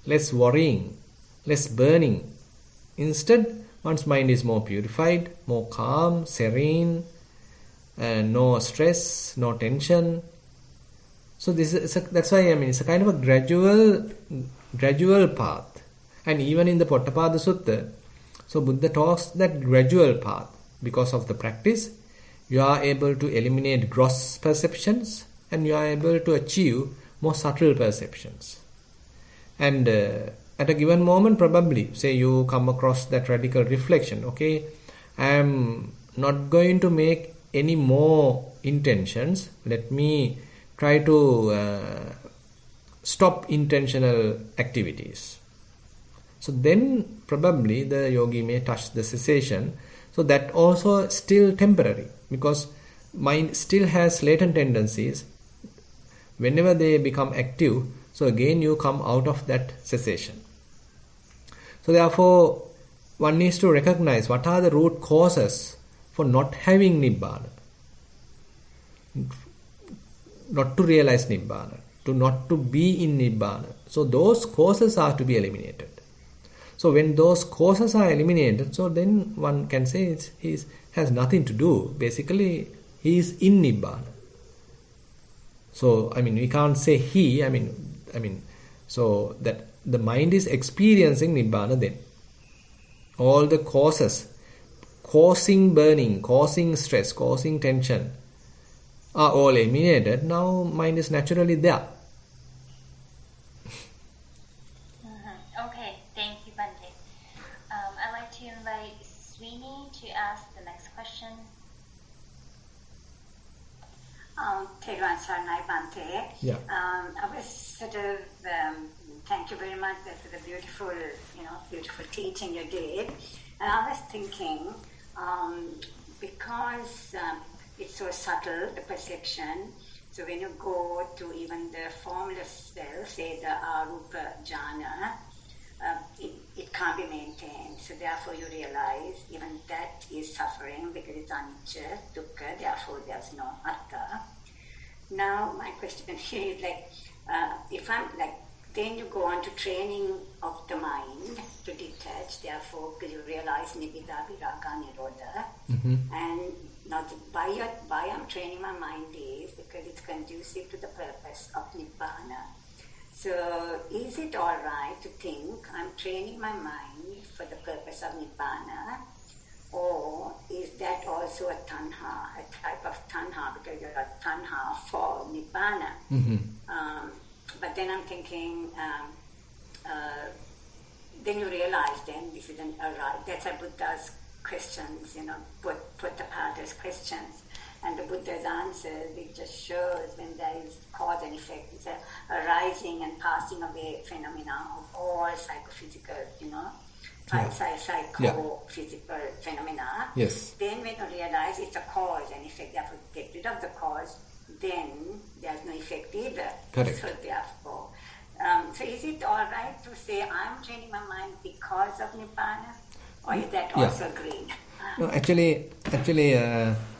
less worrying, less burning. Instead, one's mind is more purified, more calm, serene, and no stress, no tension. So that's why it's a kind of a gradual path. And even in the Potthapada Sutta, so Buddha talks that gradual path. Because of the practice, you are able to eliminate gross perceptions and you are able to achieve more subtle perceptions. And at a given moment, probably, say you come across that radical reflection, okay, I am not going to make any more intentions. Let me try to stop intentional activities. So then probably the yogi may touch the cessation. So that also still temporary, because mind still has latent tendencies. Whenever they become active, so again you come out of that cessation. So therefore one needs to recognize what are the root causes for not having Nibbana, not to realize Nibbana, not to be in Nibbana. So those causes are to be eliminated. So when those causes are eliminated, so then one can say he has nothing to do. Basically, he is in Nibbana. So we can't say he. So that the mind is experiencing Nibbana then. All the causes causing burning, causing stress, causing tension are all eliminated. Now mind is naturally there. Okay, thank you, Bante. I'd like to invite Sweeney to ask the next question. Thero and Saranai Bante. Yeah. I was sort of, thank you very much for the beautiful, beautiful teaching you did. And I was thinking, because it's so subtle, the perception, so when you go to even the formless self, say the Arupa Jhana, it can't be maintained. So therefore you realize even that is suffering because it's anicca, dukkha, therefore there's no atta. Now my question here is if I'm then you go on to training of the mind to detach, therefore because you realize nibbida, viraga, nirodha. Mm-hmm. And now why I'm training my mind is because it's conducive to the purpose of nibbana. So is it all right to think I'm training my mind for the purpose of nibbana, or is that also a tanha, a type of tanha, because you're a tanha for nibbana? Mm-hmm. But then I'm thinking, then you realize then this isn't right. That's a Buddha's questions, Pottapada's questions. And the Buddha's answers, it just shows when there is cause and effect. It's a arising and passing away phenomena of all psychophysical, psychophysical phenomena. Yes. Then when you realize it's a cause and effect, therefore get rid of the cause, then there's no effect either. Correct. So therefore, so is it all right to say I'm training my mind because of Nibbana? Or is that also greed? No, actually,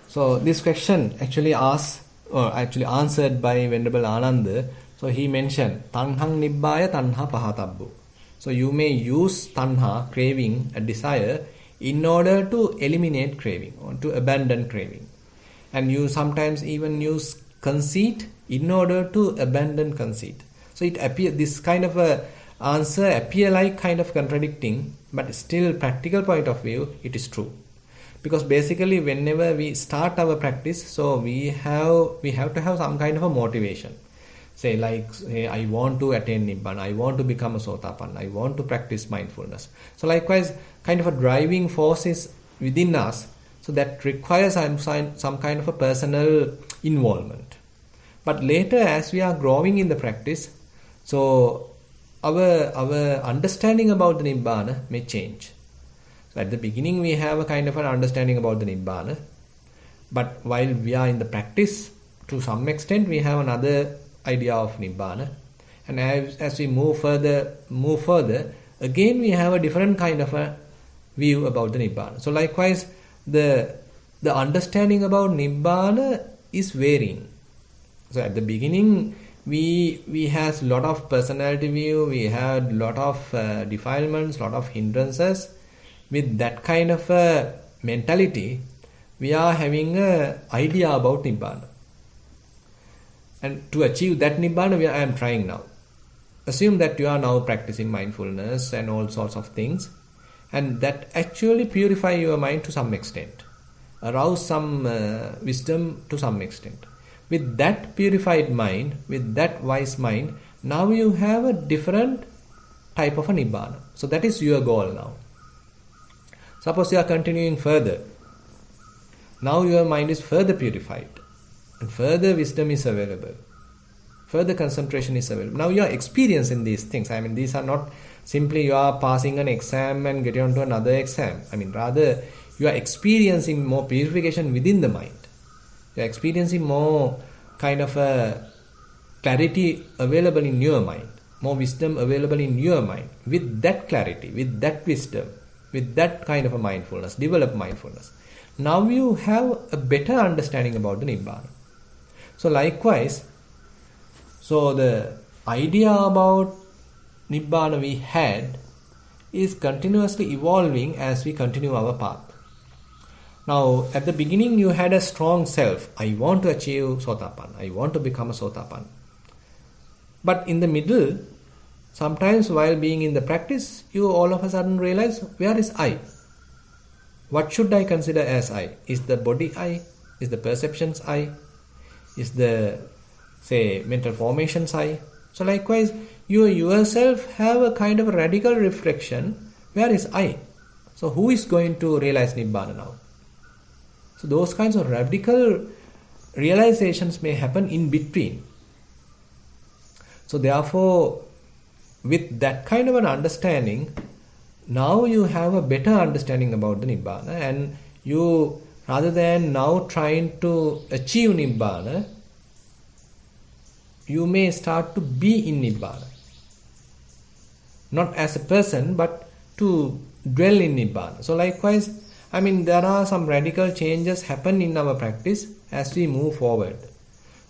so this question actually answered by Venerable Ananda. So he mentioned tanhang nibbaya tanha pahatabbu. So you may use tanha, craving, a desire, in order to eliminate craving or to abandon craving. And you sometimes even use conceit in order to abandon conceit. So it appears this kind of a answer appear like kind of contradicting, but still practical point of view it is true. Because basically whenever we start our practice, so we have to have some kind of a motivation. Say I want to attain Nibbana, I want to become a Sotapanna, I want to practice mindfulness. So likewise, kind of a driving force is within us, so that requires some kind of a personal involvement. But later, as we are growing in the practice, so our understanding about the Nibbana may change. So at the beginning, we have a kind of an understanding about the Nibbana. But while we are in the practice, to some extent, we have another idea of Nibbana. And as we move further, again we have a different kind of a view about the Nibbana. So likewise, the understanding about Nibbana is varying. So at the beginning, we had a lot of personality view, we had a lot of defilements, lot of hindrances. With that kind of a mentality, we are having an idea about Nibbana. And to achieve that Nibbana, I am trying now. Assume that you are now practicing mindfulness and all sorts of things, and that actually purify your mind to some extent, arouse some wisdom to some extent. With that purified mind, with that wise mind, now you have a different type of a Nibbana. So that is your goal now. Suppose you are continuing further. Now your mind is further purified and further wisdom is available. Further concentration is available. Now you are experiencing these things. I mean, these are not simply you are passing an exam and getting on to another exam. I mean, rather you are experiencing more purification within the mind. You are experiencing more kind of a clarity available in your mind. More wisdom available in your mind. With that clarity, with that wisdom, with that kind of a mindfulness, develop mindfulness. Now you have a better understanding about the Nibbana. So likewise, so the idea about Nibbana we had is continuously evolving as we continue our path. Now, at the beginning you had a strong self. I want to achieve Sotapanna. I want to become a Sotapanna. But in the middle, sometimes while being in the practice, you all of a sudden realize, where is I? What should I consider as I? Is the body I? Is the perceptions I? Is the, say, mental formations I? So likewise, you yourself have a kind of a radical reflection, where is I? So who is going to realize Nibbana now? So those kinds of radical realizations may happen in between. So therefore, with that kind of an understanding, now you have a better understanding about the Nibbana, and you, rather than now trying to achieve Nibbana, you may start to be in Nibbana. Not as a person, but to dwell in Nibbana. So likewise, I mean, there are some radical changes happen in our practice as we move forward.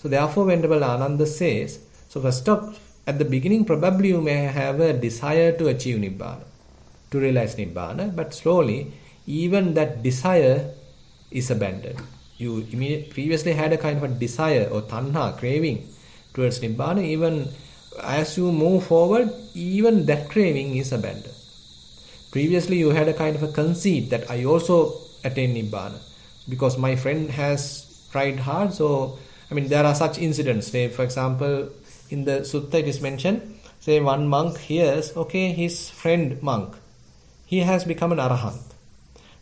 So therefore, Venerable Ananda says, so first of, at the beginning, probably you may have a desire to achieve Nibbana, to realize Nibbana, but slowly, even that desire is abandoned. You previously had a kind of a desire or tanha, craving towards Nibbana. Even as you move forward, even that craving is abandoned. Previously you had a kind of a conceit that I also attain Nibbana because my friend has tried hard. So, I mean, there are such incidents. Say, for example, in the Sutta it is mentioned, say one monk hears, okay, his friend monk, he has become an arahant.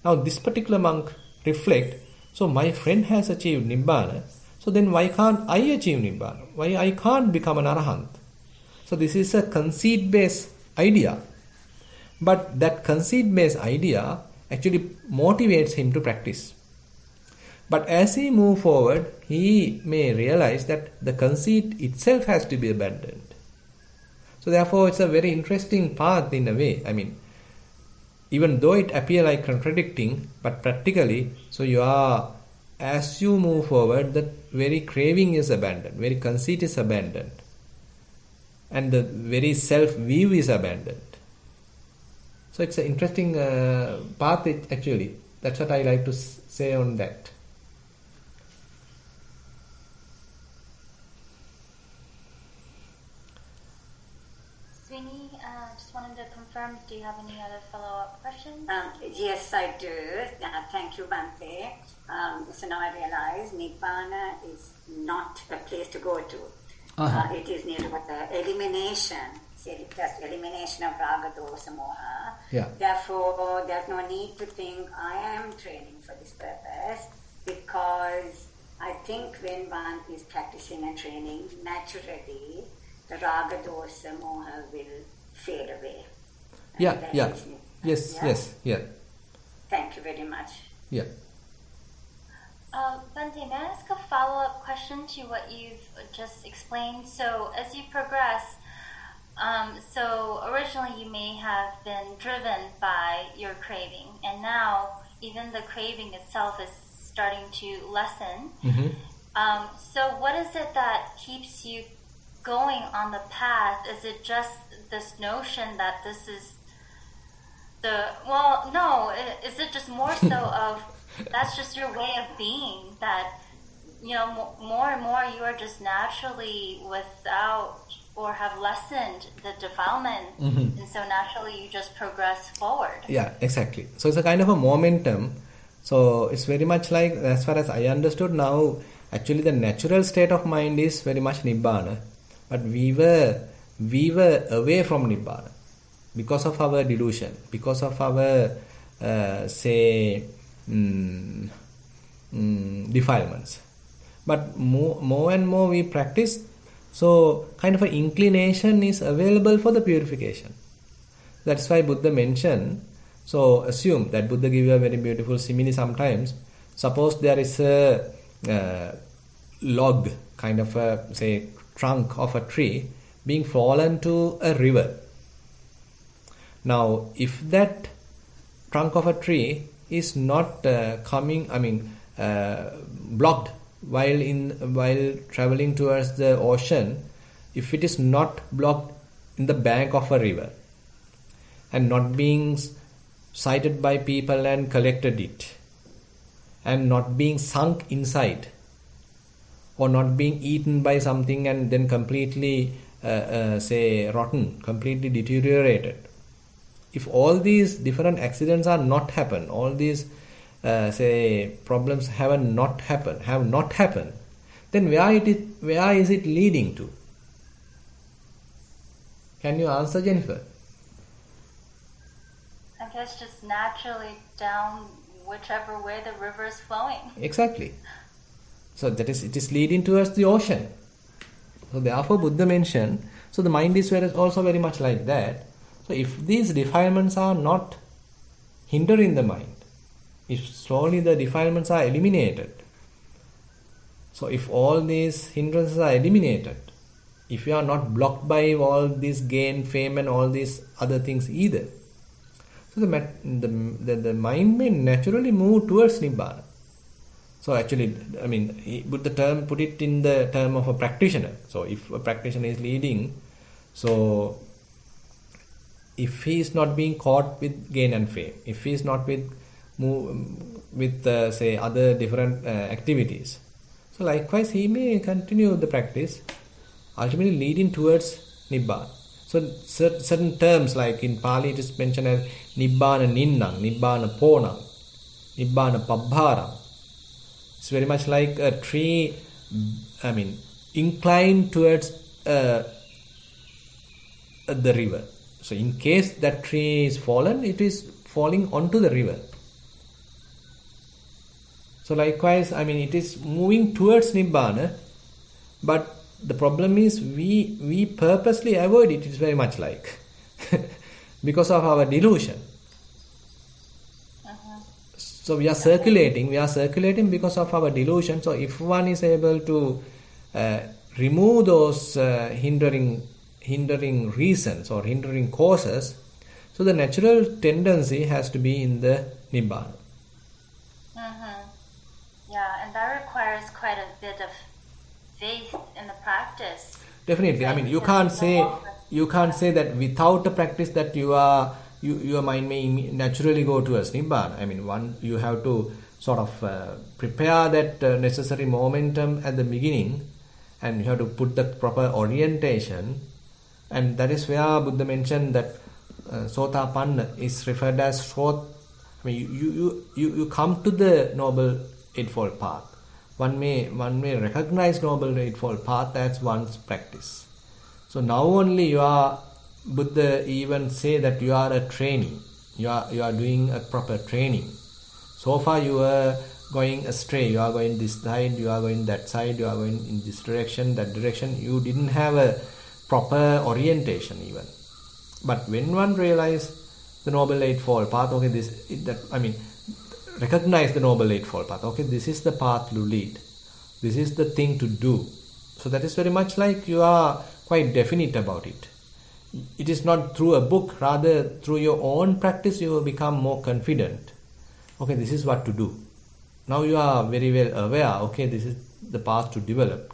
Now this particular monk reflect, so my friend has achieved Nibbana, so then why can't I achieve Nibbana? Why I can't become an arahant? So this is a conceit-based idea. But that conceit-based idea actually motivates him to practice. But as he moves forward, he may realize that the conceit itself has to be abandoned. So therefore, it's a very interesting path in a way. I mean, even though it appears like contradicting, but practically, so you are, as you move forward, that very craving is abandoned, very conceit is abandoned, and the very self-view is abandoned. So it's an interesting path actually. That's what I like to say on that. Sweeney, just wanted to confirm, do you have any other follow-up questions? Yes, I do. Thank you, Bhante. So now I realize Nibbana is not a place to go to. It is near the elimination. Just elimination of raga, dosa, moha. Yeah. Therefore, there's no need to think I am training for this purpose, because I think when one is practicing and training, naturally the raga, dosa, moha will fade away. Yeah. Yes. Yeah? Yes. Yeah. Thank you very much. Yeah. Bhante, may I ask a follow-up question to what you've just explained? So as you progress, so originally you may have been driven by your craving, and now even the craving itself is starting to lessen. So what is it that keeps you going on the path? Is it just this notion that this is is it just more so of that's just your way of being, that more and more you are just naturally without or have lessened the defilement, and so naturally you just progress forward? Yeah, exactly. So it's a kind of a momentum. So it's very much like, as far as I understood now, actually the natural state of mind is very much Nibbana, but we were away from Nibbana because of our delusion, because of our defilements. But more and more we practice, so kind of an inclination is available for the purification. That's why Buddha mentioned, so assume that Buddha give you a very beautiful simile sometimes. Suppose there is a log, kind of a, say, trunk of a tree being fallen to a river. Now, if that trunk of a tree is not blocked while traveling towards the ocean, if it is not blocked in the bank of a river and not being sighted by people and collected it, and not being sunk inside, or not being eaten by something and then completely rotten, completely deteriorated, if all these different accidents are not happen, all these problems have not happened, then where is it leading to? Can you answer, Jennifer? I guess just naturally down whichever way the river is flowing. Exactly. So it is leading towards the ocean. So therefore Buddha mentioned, so the mind is also very much like that. So if these defilements are not hindering the mind, if slowly the defilements are eliminated, so if all these hindrances are eliminated, if you are not blocked by all this gain, fame and all these other things either, so the mind may naturally move towards Nibbana. So actually, he put it in the term of a practitioner. So if a practitioner is leading, so if he is not being caught with gain and fame, if he is not with other different activities, so likewise he may continue the practice, ultimately leading towards Nibbana. So certain terms, like in Pali it is mentioned as Nibbana Ninnang, Nibbana Ponang, Nibbana Pabbharam. It's very much like a tree, inclined towards the river. So in case that tree is fallen, it is falling onto the river. So likewise, it is moving towards Nibbana, but the problem is we purposely avoid it. It's very much like because of our delusion. So we are circulating because of our delusion. So if one is able to remove those hindering reasons or hindering causes, so the natural tendency has to be in the Nibbana. Yeah, and that requires quite a bit of faith in the practice. Definitely. You can't say that without a practice that your mind may naturally go towards Nibbana. You have to sort of prepare that necessary momentum at the beginning, and you have to put the proper orientation, and that is where Buddha mentioned that Sotapanna is referred as Sot. You come to the Noble Eightfold Path. One may recognize Noble Eightfold Path as one's practice. So now only Buddha even say that you are a trainee. You are doing a proper training. So far you were going astray. You are going this side, you are going that side, you are going in this direction, that direction. You didn't have a proper orientation even. But when one realizes the Noble Eightfold Path, okay, recognize the Noble Eightfold Path. Okay, this is the path to lead. This is the thing to do. So that is very much like you are quite definite about it. It is not through a book, rather through your own practice you will become more confident. Okay, this is what to do. Now you are very well aware, okay, this is the path to develop.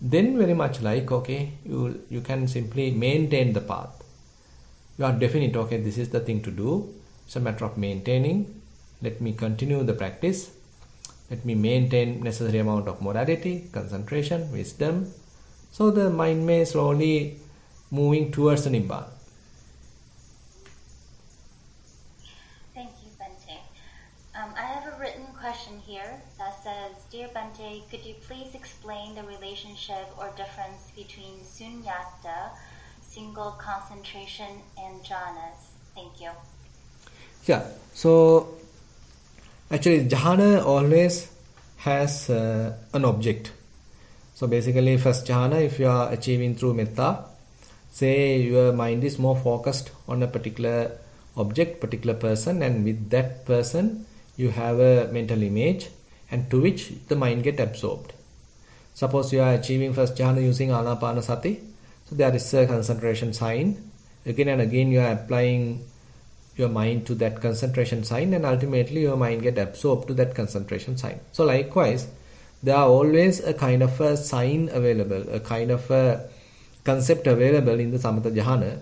Then very much like, okay, you can simply maintain the path. You are definite, okay, this is the thing to do. It's a matter of maintaining. Let me continue the practice. Let me maintain necessary amount of morality, concentration, wisdom. So the mind may slowly moving towards the Nibbana. Thank you, Bhante. I have a written question here that says, Dear Bhante, could you please explain the relationship or difference between sunyata, single concentration, and jhanas? Thank you. Yeah, so actually jhana always has an object. So basically first jhana, if you are achieving through metta, say your mind is more focused on a particular object, particular person, and with that person you have a mental image and to which the mind get absorbed. Suppose you are achieving first jhana using anapanasati, so there is a concentration sign. Again and again you are applying your mind to that concentration sign, and ultimately your mind get absorbed to that concentration sign. So likewise, there are always a kind of a sign available, a kind of a concept available in the samatha jhana,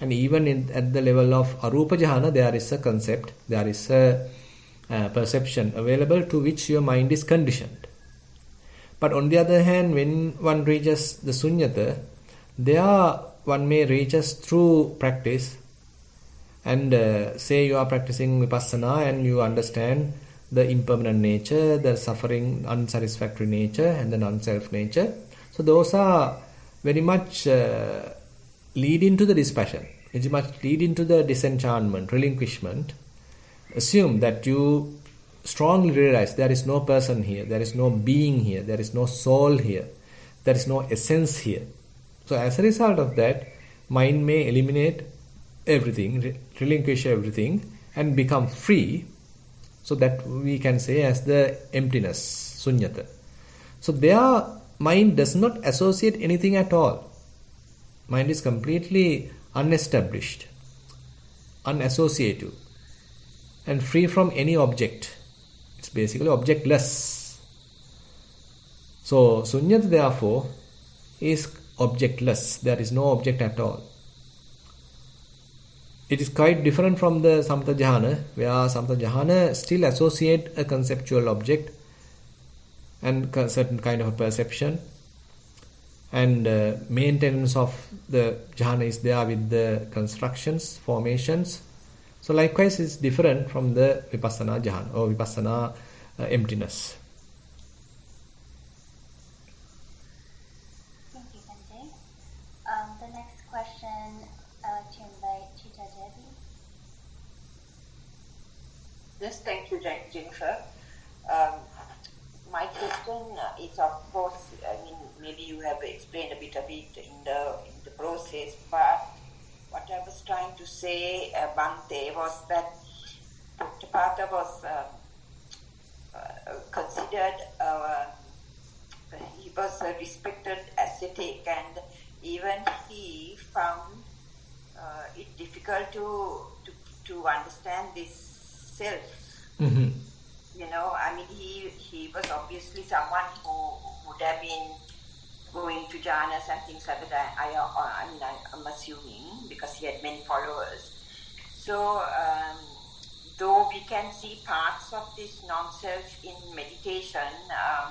and even at the level of arupa jhana there is a concept, there is a perception available to which your mind is conditioned. But on the other hand, when one reaches the sunyata, there one may reaches through practice, and say you are practicing vipassana and you understand the impermanent nature, the suffering, unsatisfactory nature, and the non-self nature. So those are very much lead into the dispassion, very much lead into the disenchantment, relinquishment. Assume that you strongly realize there is no person here, there is no being here, there is no soul here, there is no essence here. So as a result of that, mind may eliminate everything, relinquish everything, and become free. So that we can say as the emptiness, sunyata. So their mind does not associate anything at all. Mind is completely unestablished, unassociative, and free from any object. It's basically objectless. So sunyata therefore is objectless. There is no object at all. It is quite different from the samatha jhana, where samatha jhana still associate a conceptual object and certain kind of a perception, and maintenance of the jhana is there with the constructions, formations. So likewise it's different from the vipassana jhana or vipassana emptiness. Thank you, Bhante. The next question, I'd like to invite Chita Devi. Yes, thank you, Jennifer. My question is, of course, I mean, maybe you have explained a bit of it in the process, but what I was trying to say, Bhante, was that Potthapada was considered, he was a respected ascetic, and even he found it difficult to understand this self. Mm-hmm. You know, I mean, he was obviously someone who would have been going to jhanas and things like that. I'm assuming, because he had many followers. So, though we can see parts of this non-self in meditation,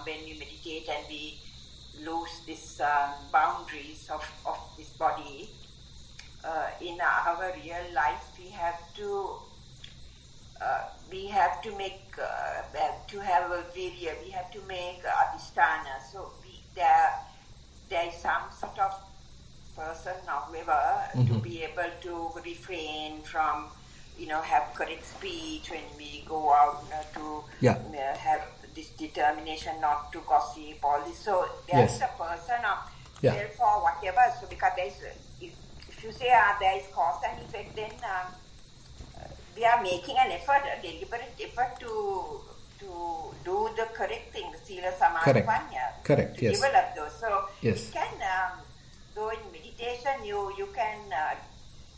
when we meditate and we lose these boundaries of this body, in our real life we have to make to have a virya, we have to make adhisthana. So there is some sort of person or whoever to be able to refrain from have correct speech, when we go out to have this determination not to gossip, all this. So there's a person of self or whatever. So because if you say there is cause and effect, then we are making an effort, a deliberate effort to do the correct thing, Sila Samadhi Panya. Correct. To develop those. So it can, though in meditation you can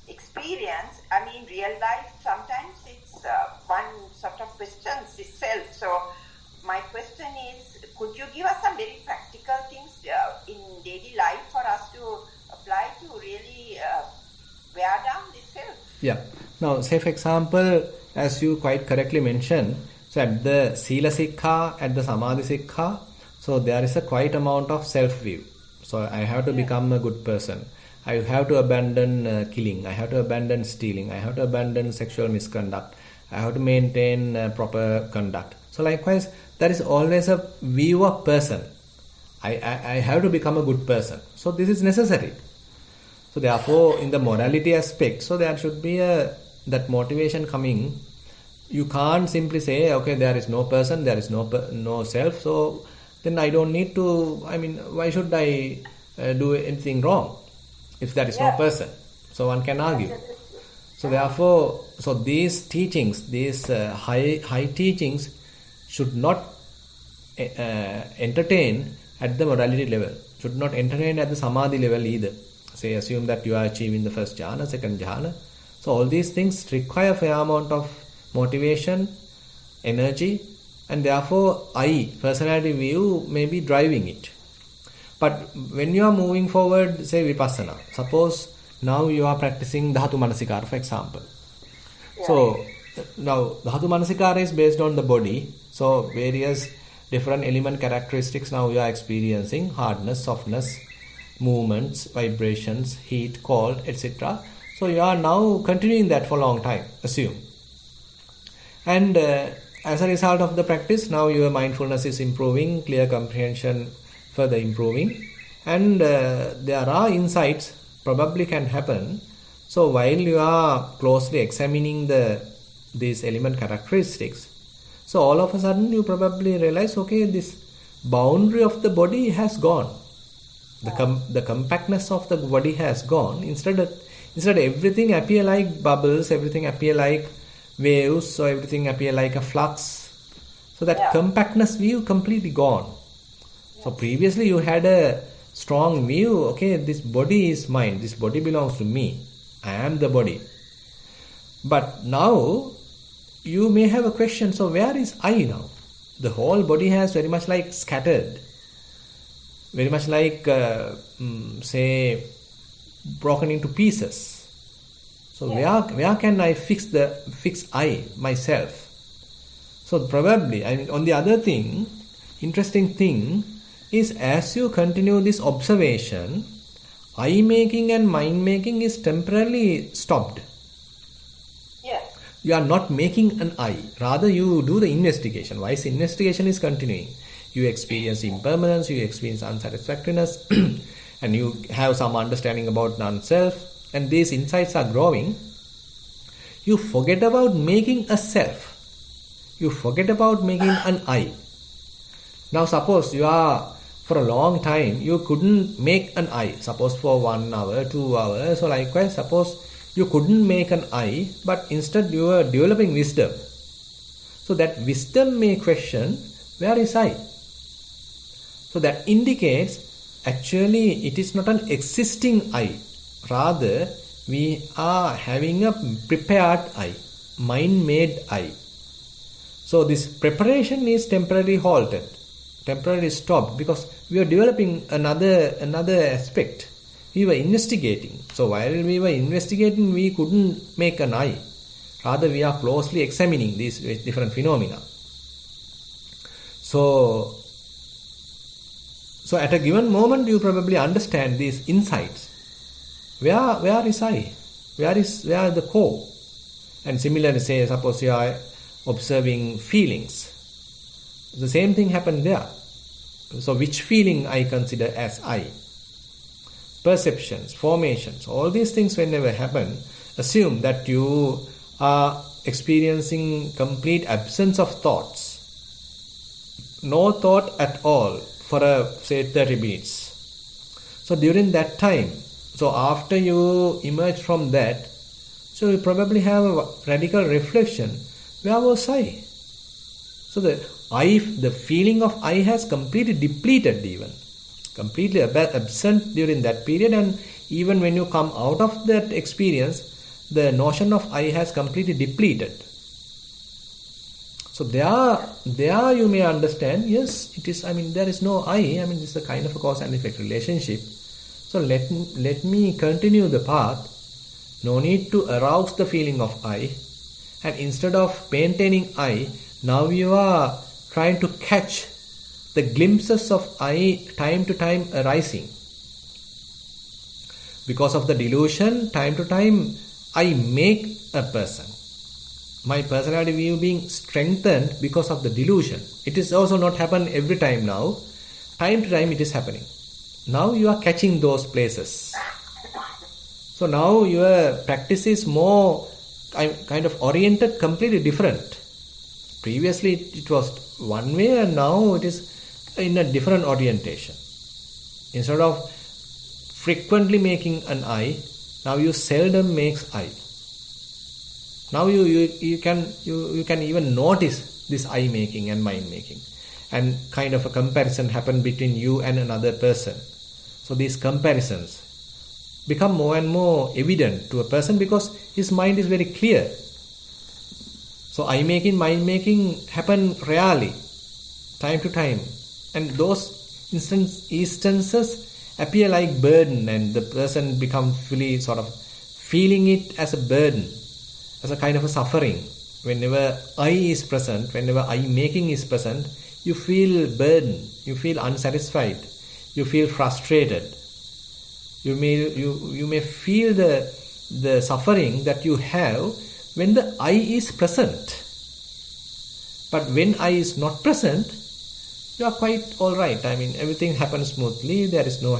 experience, I mean, real life, sometimes it's one sort of questions itself. So my question is, could you give us some very practical things in daily life for us to apply to really wear down this self? Yeah. Now, say for example, as you quite correctly mentioned, so at the Sila Sikha, at the Samadhi Sikha, so there is a quite amount of self-view. So I have to become a good person. I have to abandon killing. I have to abandon stealing. I have to abandon sexual misconduct. I have to maintain proper conduct. So likewise, there is always a view of person. I have to become a good person. So this is necessary. So therefore, in the morality aspect, so there should be that motivation coming. You can't simply say, okay, there is no person, there is no self, so then I don't need to, I mean, why should I do anything wrong if there is no person? So one can argue. So therefore, so these teachings, these high teachings should not entertain at the morality level, should not entertain at the samadhi level either. Say, assume that you are achieving the first jhana, second jhana. So all these things require a fair amount of motivation, energy, and therefore personality view, may be driving it. But when you are moving forward, say vipassana, suppose now you are practicing dhatu manasikara, for example. So now dhatu manasikara is based on the body. So various different element characteristics now you are experiencing: hardness, softness, movements, vibrations, heat, cold, etc. So you are now continuing that for a long time, assume. And as a result of the practice, now your mindfulness is improving, clear comprehension further improving, and there are insights probably can happen. So while you are closely examining these element characteristics, so all of a sudden you probably realize, okay, this boundary of the body has gone. The compactness of the body has gone. Instead everything appear like bubbles, everything appear like waves, so everything appear like a flux. So that compactness view completely gone. So previously you had a strong view, okay, this body is mine, this body belongs to me, I am the body. But now you may have a question, so where is I now? The whole body has very much like scattered, very much like say broken into pieces. So where can I fix I, myself? So probably, I mean, on the other thing, interesting thing is, as you continue this observation, I making and mind making is temporarily stopped. Yes. You are not making an I, rather you do the investigation. Wise investigation is continuing. You experience impermanence, you experience unsatisfactoriness, and you have some understanding about non-self. And these insights are growing. You forget about making a self. You forget about making an I. Now suppose you are, for a long time, you couldn't make an I. Suppose for 1 hour, 2 hours, so likewise, suppose you couldn't make an I, but instead you are developing wisdom. So that wisdom may question, where is I? So that indicates, actually it is not an existing I. Rather, we are having a prepared I, mind-made I. So this preparation is temporarily halted, temporarily stopped, because we are developing another aspect. We were investigating. So while we were investigating, we couldn't make an I. Rather, we are closely examining these different phenomena. So at a given moment, you probably understand these insights. Where is I? Where is the core? And similarly, say, suppose you are observing feelings. The same thing happened there. So which feeling I consider as I? Perceptions, formations, all these things whenever happen, assume that you are experiencing complete absence of thoughts, no thought at all for say 30 minutes. So during that time, so after you emerge from that, so you probably have a radical reflection. Where was I? So the feeling of I has completely depleted, even completely absent during that period, and even when you come out of that experience, the notion of I has completely depleted. So there you may understand, yes, it is, there is no I, it's a kind of a cause and effect relationship. So let me continue the path. No need to arouse the feeling of I. And instead of maintaining I, now you are trying to catch the glimpses of I time to time arising. Because of the delusion, time to time, I make a person. My personality view being strengthened because of the delusion. It is also not happen every time now. Time to time it is happening. Now you are catching those places. So now your practice is more kind of oriented completely different. Previously it was one way, and now it is in a different orientation. Instead of frequently making an I, now you seldom makes I. Now you can even notice this I making and mind making, and kind of a comparison happen between you and another person. So these comparisons become more and more evident to a person because his mind is very clear. So I making, mind making happen rarely, time to time, and those instances appear like burden, and the person become fully sort of feeling it as a burden, as a kind of a suffering. Whenever I is present, whenever I making is present, you feel burden, you feel unsatisfied, you feel frustrated. You may feel the suffering that you have when the I is present. But when I is not present, you are quite alright. Everything happens smoothly. There is no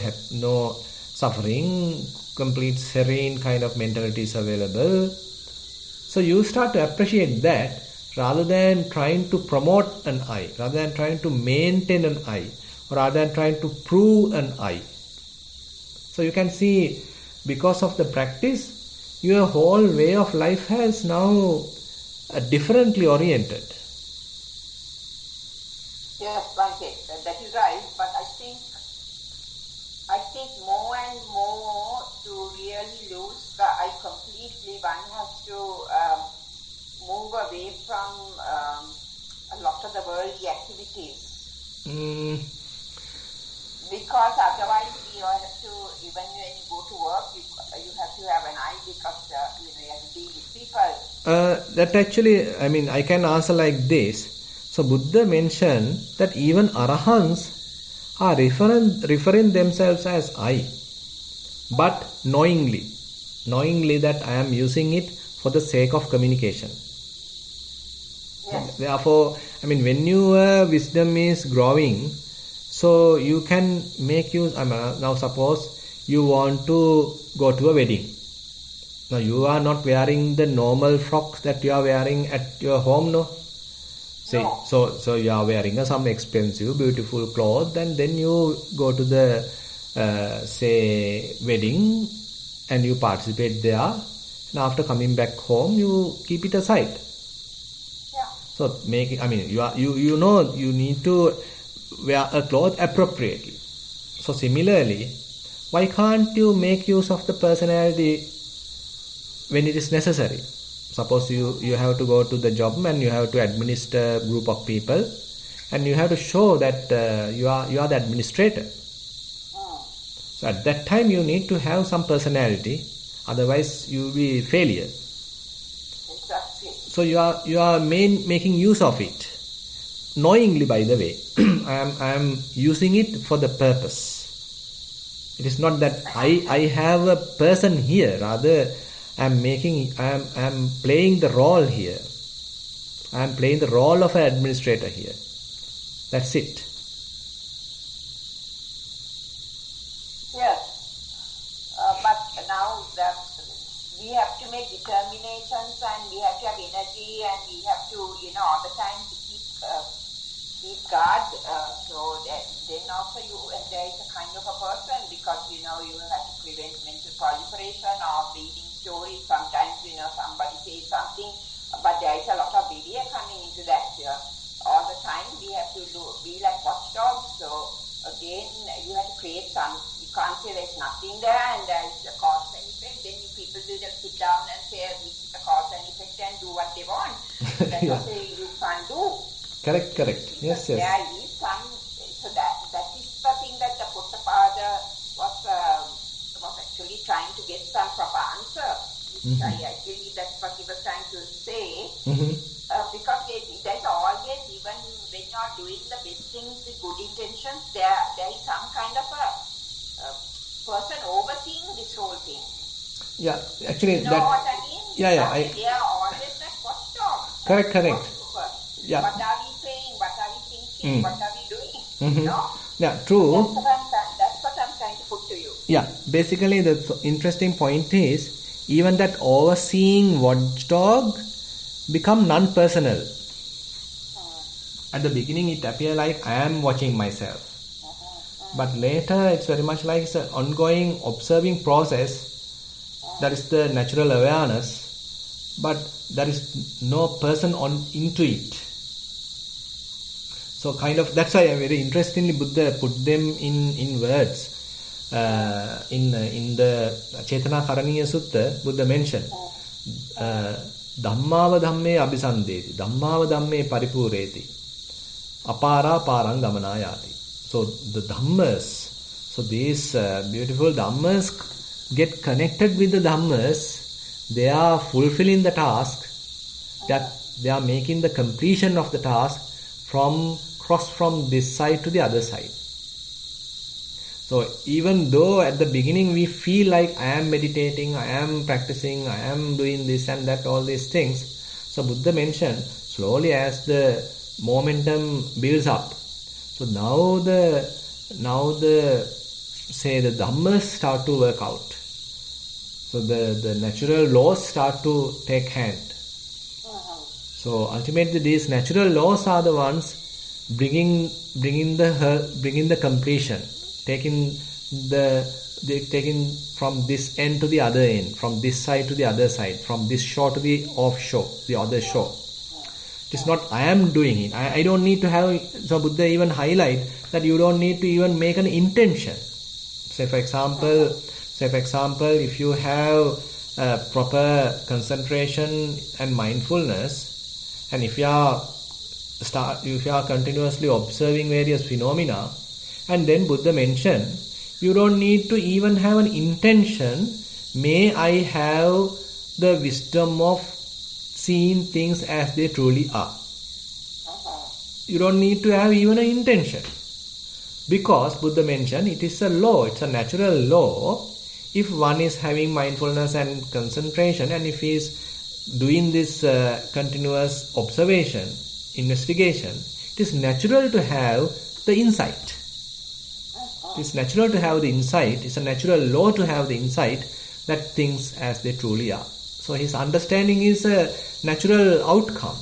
suffering. Complete serene kind of mentality is available. So you start to appreciate that rather than trying to promote an I, rather than trying to maintain an I, or rather than trying to prove an I. So you can see, because of the practice, your whole way of life has now differently oriented. Yes, Bhante, that is right. But I think more and more to really lose the I completely, one has to move away from a lot of the worldly activities. Because otherwise you have to, even when you go to work, you have to have an eye because you have to deal with people. That actually, I can answer like this. So Buddha mentioned that even Arahants are referring themselves as I, but knowingly that I am using it for the sake of communication. Yes. Therefore, when your wisdom is growing, so you can make use. Now suppose you want to go to a wedding. Now you are not wearing the normal frock that you are wearing at your home, no? Say, no. So you are wearing some expensive, beautiful clothes, and then you go to the say wedding, and you participate there. And after coming back home, you keep it aside. Yeah. So you need to wear a cloth appropriately. So similarly, why can't you make use of the personality when it is necessary? Suppose you have to go to the job and you have to administer a group of people, and you have to show that you are the administrator. So at that time you need to have some personality, otherwise you will be failure. Exactly. So you are making use of it. Knowingly, by the way, I am using it for the purpose. It is not that I have a person here. Rather, I am playing the role here. I am playing the role of an administrator here. That's it. Yes, but now that we have to make determinations, and we have to have energy, and we have to, all the time to keep guard. So then also there is a kind of a person, because, you have to prevent mental proliferation or reading stories. Sometimes, somebody says something, but there is a lot of barrier coming into that. All the time we have to be like watchdogs. So again, you have to create some. You can't say there's nothing there and there is a cause and effect. Then people will just sit down and say this is the cause and effect and do what they want. That's what you can't do. Correct. Yes. There is some. So that is the thing that the Potthapada was actually trying to get some proper answer. I believe that's what he was trying to say. Because there's always, even when you're doing the best things with good intentions, there is some kind of a person overseeing this whole thing. Yeah, actually, you know what I mean? Yeah. They are always like watchdogs. Correct. Yeah. What are we saying? What are we thinking? What are we doing? Yeah, true. That's what I'm trying to put to you. Yeah, basically the interesting point is, even that overseeing watchdog become non-personal. At the beginning it appears like I am watching myself. But later it's very much like it's an ongoing observing process. That is the natural awareness. But there is no person into it. So kind of, that's why very interestingly Buddha put them in words. In the Cetana Karaniya Sutta, Buddha mentioned Dhammava dhamme abhisandeti, Dhammava dhamme paripureti, Apara parang gamanayati. So the Dhammas, so these beautiful Dhammas get connected with the Dhammas. They are fulfilling the task, that they are making the completion of the task cross from this side to the other side. So even though at the beginning we feel like I am meditating, I am practicing, I am doing this and that, all these things. So Buddha mentioned, slowly as the momentum builds up. So now the Dhammas start to work out. So the natural laws start to take hand. So ultimately these natural laws are the ones bringing the completion. Taking from this end to the other end, from this side to the other side, from this shore to the offshore, the other shore. It is not I am doing it. I don't need to have. So Buddha even highlight that you don't need to even make an intention. Say for example, if you have proper concentration and mindfulness, and if you are continuously observing various phenomena. And then Buddha mentioned, you don't need to even have an intention, may I have the wisdom of seeing things as they truly are. You don't need to have even an intention. Because Buddha mentioned, it is a law, it's a natural law. If one is having mindfulness and concentration, and if he is doing this continuous observation, investigation, it is natural to have the insight. It's natural to have the insight, it's a natural law to have the insight that things as they truly are. So his understanding is a natural outcome.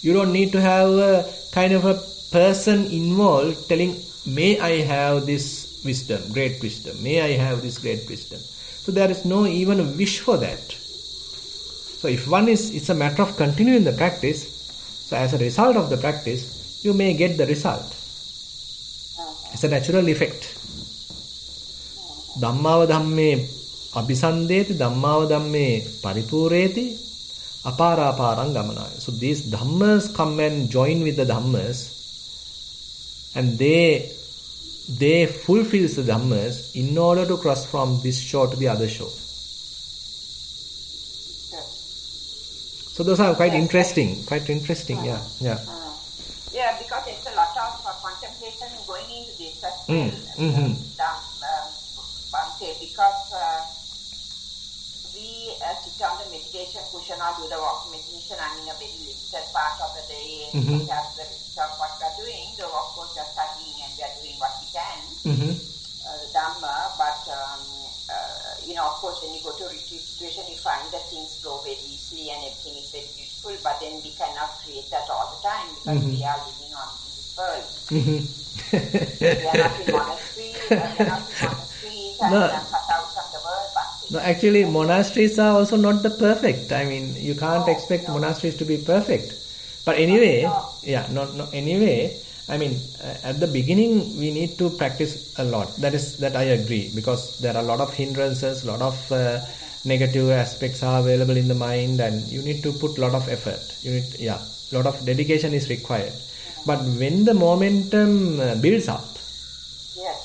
You don't need to have a kind of a person involved telling, may I have this wisdom, great wisdom, may I have this great wisdom. So there is no even a wish for that. So if it's a matter of continuing the practice, so as a result of the practice, you may get the result. It's a natural effect. Dhammava dhamme abhisandeti, Dhammava dhamme paripureti, apara parang gamanaya. So these Dhammas come and join with the Dhammas, and they fulfill the Dhammas in order to cross from this shore to the other shore. So those are quite interesting. Yeah, because it's a lot of contemplation going into this as well. Because we sit on the meditation cushion or do the walk meditation, I mean a very limited part of the day, we have the rest of what we are doing, though of course we are studying and we are doing what we can, the Dhamma, but of course, when you go to a retreat situation, you find that things flow very easily and everything is very beautiful, but then we cannot create that all the time because we are living in this world. We are not in monasteries, and No. cut out from the world. No, actually, monasteries are also not the perfect. I mean, you can't expect monasteries to be perfect. But anyway, anyway, I mean, at the beginning, we need to practice a lot. That I agree, because there are a lot of hindrances, a lot of negative aspects are available in the mind, and you need to put a lot of effort. A lot of dedication is required. But when the momentum builds up,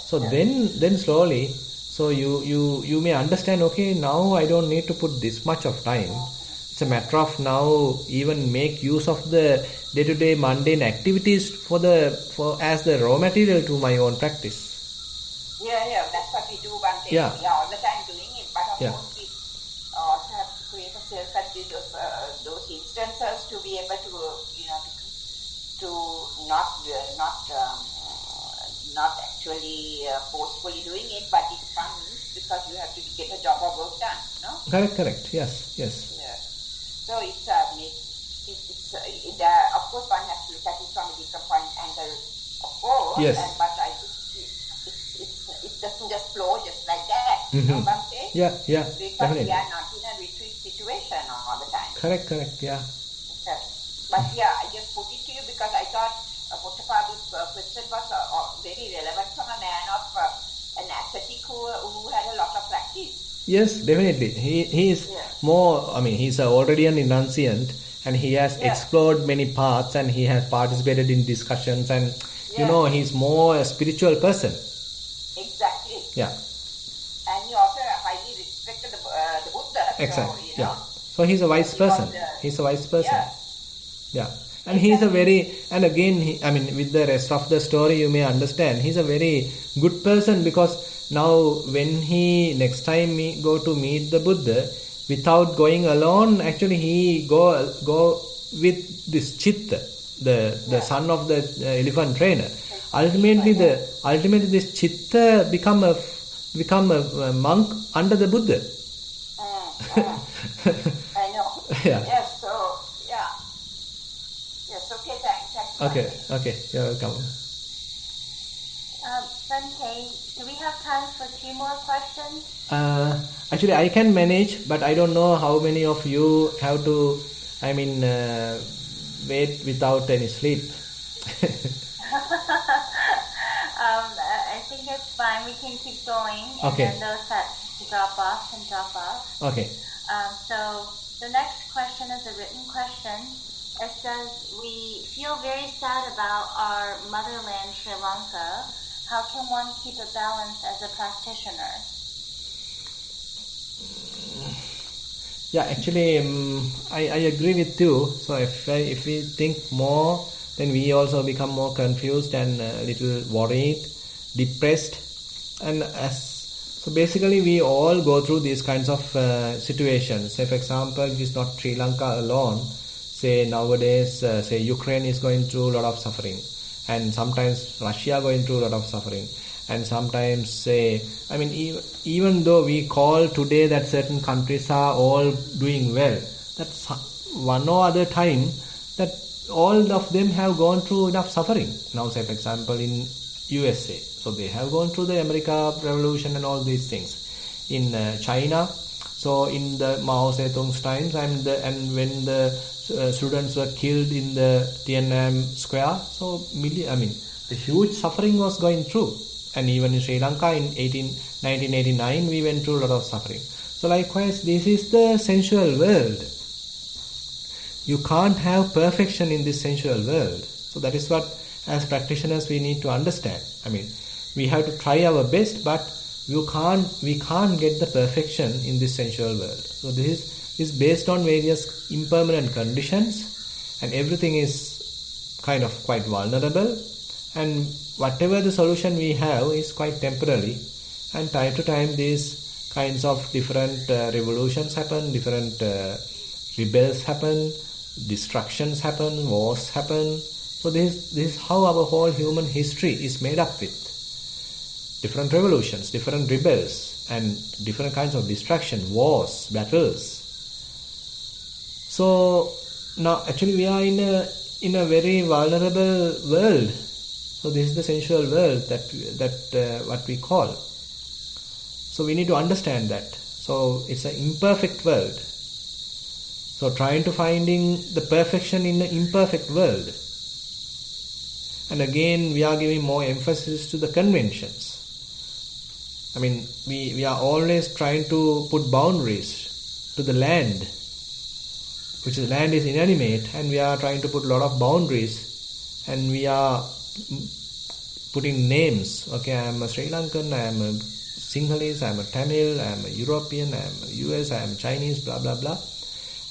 so then slowly, so you may understand, okay, now I don't need to put this much of time. It's a matter of now even make use of the day-to-day mundane activities for as the raw material to my own practice. That's what we do one day. Yeah. We are all the time doing it, but of course we also have to create a self at those instances to be able to, to not actually forcefully doing it, but it comes because you have to get a job or work done, no? Correct. Yes. Yeah. So of course one has to look at it from a different point angle, of course. Yes. But I think it doesn't just flow just like that. You know what I'm saying? Yeah, because definitely. we are not in a retreat situation all the time. Correct, yeah. Okay. But I just put it to you because I thought Pottapada's question was very relevant from a man of an ascetic who had a lot of practice. Yes, definitely. He is more, I mean, he's already an renunciant, and he has explored many paths, and he has participated in discussions, and he's more a spiritual person. Exactly. Yeah. And he also highly respected the Buddha. Exactly. So, So he's a wise person. He's a wise person. Yeah. And he's a very, and again, with the rest of the story, you may understand, he's a very good person, because now when he next time go to meet the Buddha, without going alone, actually he go with this Chitta, the son of the elephant trainer. Ultimately this Chitta become a monk under the Buddha. I know. Yeah. Yes. So Yes. Okay. Thanks. Okay. You're welcome. Bante, do we have time for 2 more questions? Actually, I can manage, but I don't know how many of you have to, wait without any sleep. I think it's fine. We can keep going. Okay. And then those that drop off can drop off. Okay. So the next question is a written question. It says, we feel very sad about our motherland, Sri Lanka. How can one keep a balance as a practitioner? Yeah, actually, I agree with you. So if we think more, then we also become more confused and a little worried, depressed, and so basically we all go through these kinds of situations. Say, for example, it is not Sri Lanka alone. Say nowadays, say Ukraine is going through a lot of suffering, and sometimes Russia going through a lot of suffering, and sometimes say, even though we call today that certain countries are all doing well, that's one or other time that all of them have gone through enough suffering. Now, say for example in USA, so they have gone through the America Revolution and all these things. In China, so in the Mao Zedong's times, and when the students were killed in the Tiananmen Square, so the huge suffering was going through. And even in Sri Lanka in 1989, we went through a lot of suffering. So likewise, this is the sensual world. You can't have perfection in this sensual world. So that is what, as practitioners, we need to understand. We have to try our best, but we can't get the perfection in this sensual world. So this is based on various impermanent conditions, and everything is kind of quite vulnerable, and whatever the solution we have is quite temporary, and time to time these kinds of different revolutions happen, different rebels happen, destructions happen, wars happen. So this is how our whole human history is made up with. different revolutions, different rebels, and different kinds of destruction, wars, battles. So now actually we are in a very vulnerable world. So this is the sensual world that what we call. So we need to understand that. So it's an imperfect world. So trying to finding the perfection in the imperfect world. And again we are giving more emphasis to the conventions. I mean, we are always trying to put boundaries to the land, which is land is inanimate, and we are trying to put a lot of boundaries, and we are putting names. Okay, I am a Sri Lankan, I am a Sinhalese, I am a Tamil, I am a European, I am a US, I am Chinese, blah blah blah,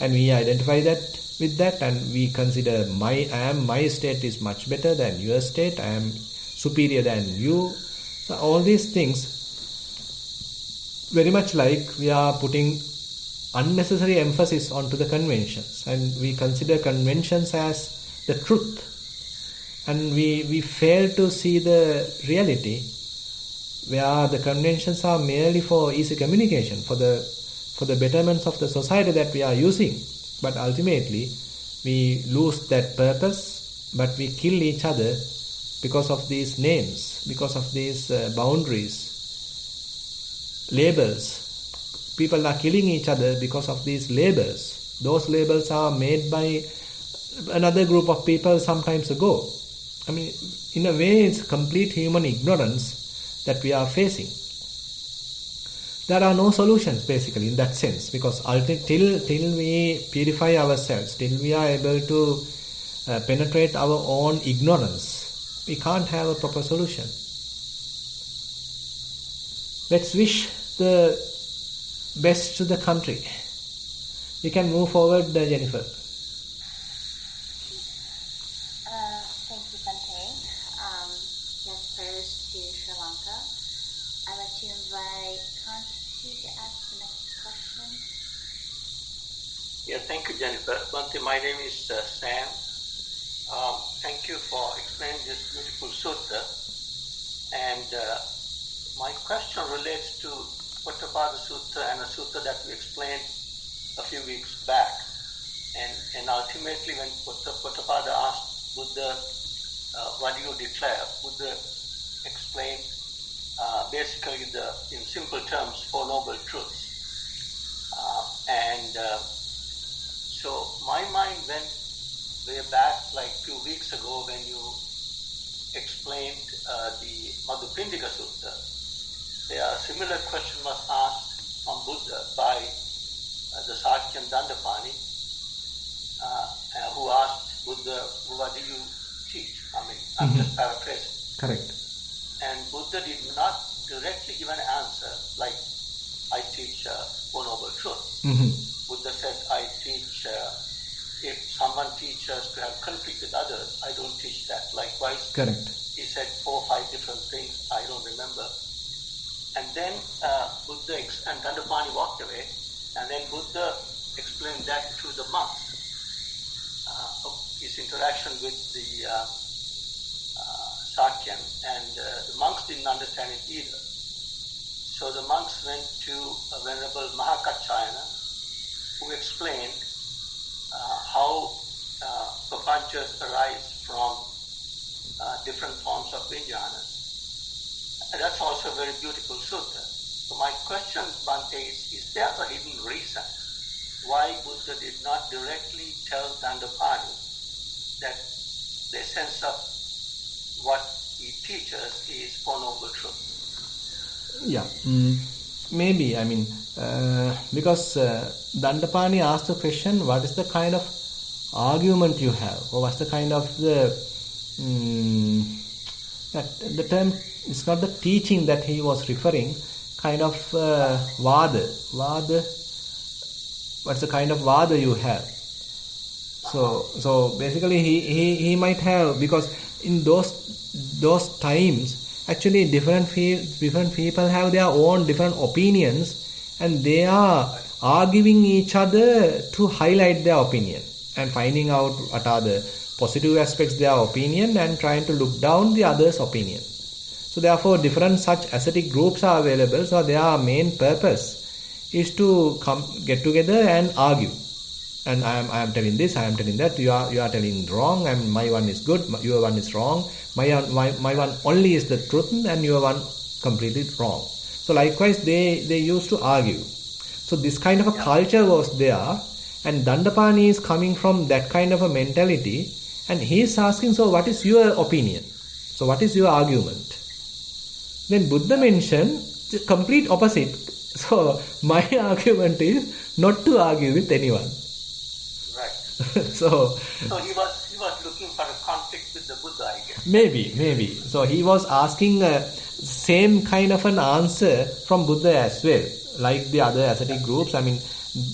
and we identify that with that, and we consider my state is much better than your state, I am superior than you. So all these things, very much like we are putting unnecessary emphasis onto the conventions, and we consider conventions as the truth, and we fail to see the reality where the conventions are merely for easy communication, for the betterments of the society that we are using, but ultimately we lose that purpose, but we kill each other because of these names, because of these boundaries, labels. People are killing each other because of these labels. Those labels are made by another group of people some times ago. I mean, in a way, it's complete human ignorance that we are facing. There are no solutions, basically, in that sense, because till we purify ourselves, till we are able to penetrate our own ignorance, we can't have a proper solution. Let's wish the best to the country. We can move forward, Jennifer. Thank you, Bhante. Yes, prayers to Sri Lanka. I'd like to invite Kanchi to ask the next question. Yeah, thank you, Jennifer. Bhante, my name is Sam. Thank you for explaining this beautiful sutta. And my question relates to Potthapada Sutta and a sutta that we explained a few weeks back. And ultimately when Potthapada asked Buddha, what do you declare? Buddha explained basically in simple terms, Four Noble Truths. So my mind went way back like 2 weeks ago when you explained the Madhupindika Sutta. A similar question was asked from Buddha by the Sakyan Dandapani, who asked Buddha, what do you teach? I mean, I'm just paraphrasing. Correct. And Buddha did not directly give an answer like, I teach Four Noble Truths. Buddha said, I teach, if someone teaches to have conflict with others, I don't teach that. Likewise, correct. He said 4 or 5 different things, I don't remember. And then Buddha and Dandapani walked away, and then Buddha explained that to the monks. His interaction with the Sakyan, and the monks didn't understand it either. So the monks went to a Venerable Mahakachayana, who explained how papanchas arise from different forms of vijnanas. And that's also a very beautiful sutta. So my question, Bhante, is there a hidden reason why Buddha did not directly tell Dandapani that the essence of what he teaches is Four Noble Truths? Yeah, maybe. I mean, because Dandapani asked the question, what is the kind of argument you have, or what's the kind of the term? It's not the teaching that he was referring. Kind of vada. What's the kind of vada you have? So basically he might have, because in those times actually different people have their own different opinions, and they are arguing each other to highlight their opinion and finding out what are the positive aspects of their opinion and trying to look down the other's opinion. So So therefore different such ascetic groups are available. So their main purpose is to get together and argue. And I am telling this, I am telling that, you are telling wrong, and my one is good, your one is wrong, my one only is the truth, and your one completely wrong. So likewise they used to argue. So this kind of a culture was there, and Dandapani is coming from that kind of a mentality, and he is asking, so what is your opinion? So what is your argument? Then Buddha mentioned the complete opposite. So my argument is not to argue with anyone. So he was looking for a conflict with the Buddha, I guess. Maybe. So he was asking same kind of an answer from Buddha as well. Like the other ascetic groups, I mean,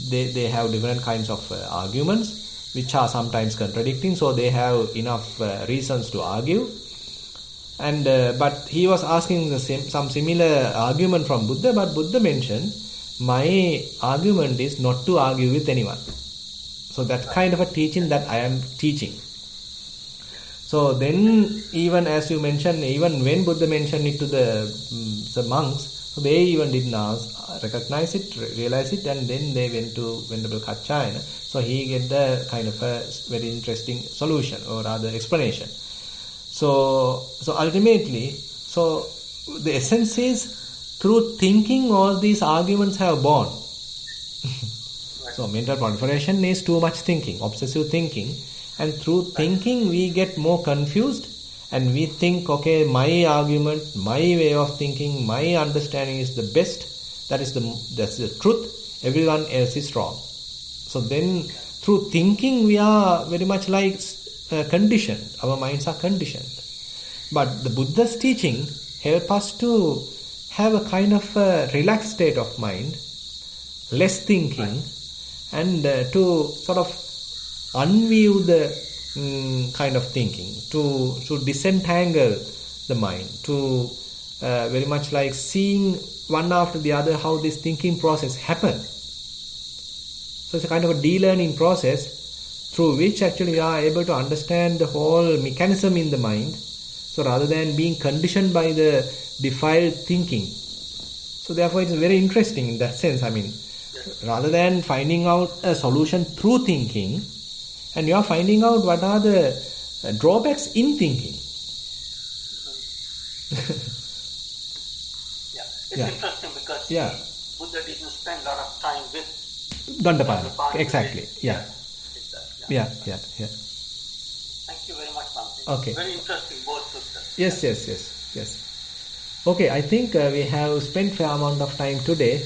they have different kinds of arguments which are sometimes contradicting. So they have enough reasons to argue. And but he was asking some similar argument from Buddha. But Buddha mentioned, my argument is not to argue with anyone. So that kind of a teaching that I am teaching. So then, even as you mentioned, even when Buddha mentioned it to the monks, so they even didn't recognize it, realize it, and then they went to Venerable Kaccayana. So he get the kind of a very interesting solution, or rather explanation. So ultimately, so the essence is, through thinking all these arguments have born. So mental proliferation is too much thinking, obsessive thinking, and through thinking we get more confused, and we think, okay, my argument, my way of thinking, my understanding is the best, that's the truth, everyone else is wrong. So then through thinking we are very much like conditioned, our minds are conditioned. But the Buddha's teaching help us to have a kind of a relaxed state of mind, less thinking, and to sort of unview the kind of thinking, to disentangle the mind, to very much like seeing one after the other how this thinking process happens. So it's a kind of a de-learning process through which actually we are able to understand the whole mechanism in the mind. So rather than being conditioned by the defiled thinking. So therefore it's very interesting in that sense. I mean, rather than finding out a solution through thinking, and you are finding out what are the drawbacks in thinking. It's interesting because Buddha didn't spend a lot of time with Dandapani. Exactly. Yeah. Thank you very much, Bhante. Okay. Very interesting, both suttas. Yes. Okay, I think we have spent fair amount of time today.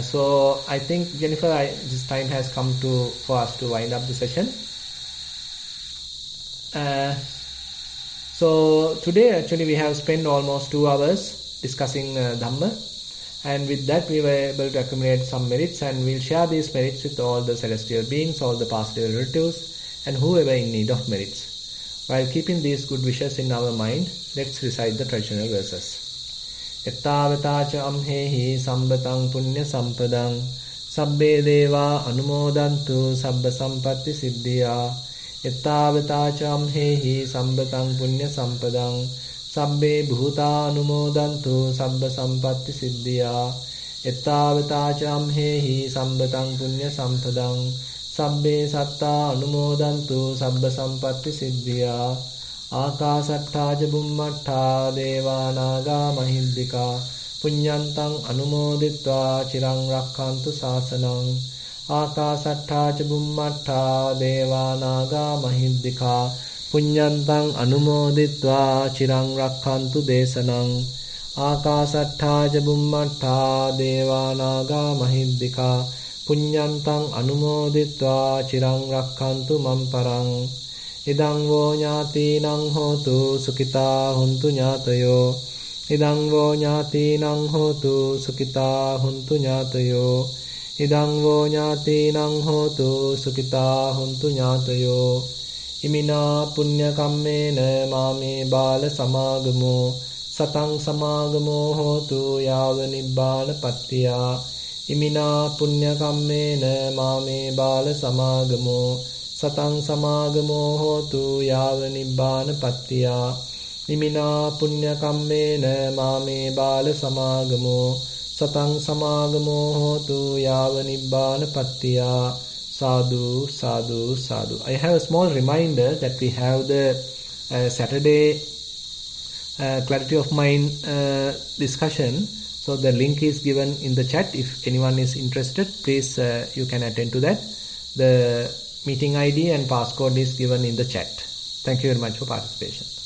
So I think, Jennifer, this time has come for us to wind up the session. So today actually we have spent almost 2 hours discussing Dhamma, and with that we were able to accumulate some merits, and we'll share these merits with all the celestial beings, all the past relatives, and whoever in need of merits. While keeping these good wishes in our mind, let's recite the traditional verses. Ettavatacha amhehi sambatang punya sampadang sabbe deva anumodantu sabba sampatti siddhya. Ettavatacha amhehi sambatang punya sampadang sabbe bhuta anumodantu sabba sampatti siddhya. Ettavatacha amhehi sambatang punya sampadang sabbe satta anumodantu sabba sampatti siddhya. Akasatthaja bummattha devanaga mahiddika punyantang anumoditva chirang rakkantu sasanang. Akasatthaja bummattha devanaga mahiddika punyantang anumoditva chirang rakkantu desanang. Akasatthaja bummattha devanaga mahiddika punyantang anumoditva chirang rakkantu mamparang. Idang vo nyati nang hotu sukita huntu nyatayo. Idang vo nyati nang hotu sukita huntu nyatayo. Idang vo nyati nang hotu sukita huntu nyatayo. Imina punya kammena mame bala samagamo satang samagamo hotu yava nibbana pattiya. Imina punya kammena mame bala samagamo satang samagamo hotu yava nibbana pattiya. Imina punya kammena mame bala samagamo satang samagamo hotu yava nibbana pattiya sadhu sadhu sadhu. I have a small reminder that we have the Saturday clarity of mind discussion. So the link is given in the chat. If anyone is interested, please you can attend to that. The meeting ID and passcode is given in the chat. Thank you very much for participation.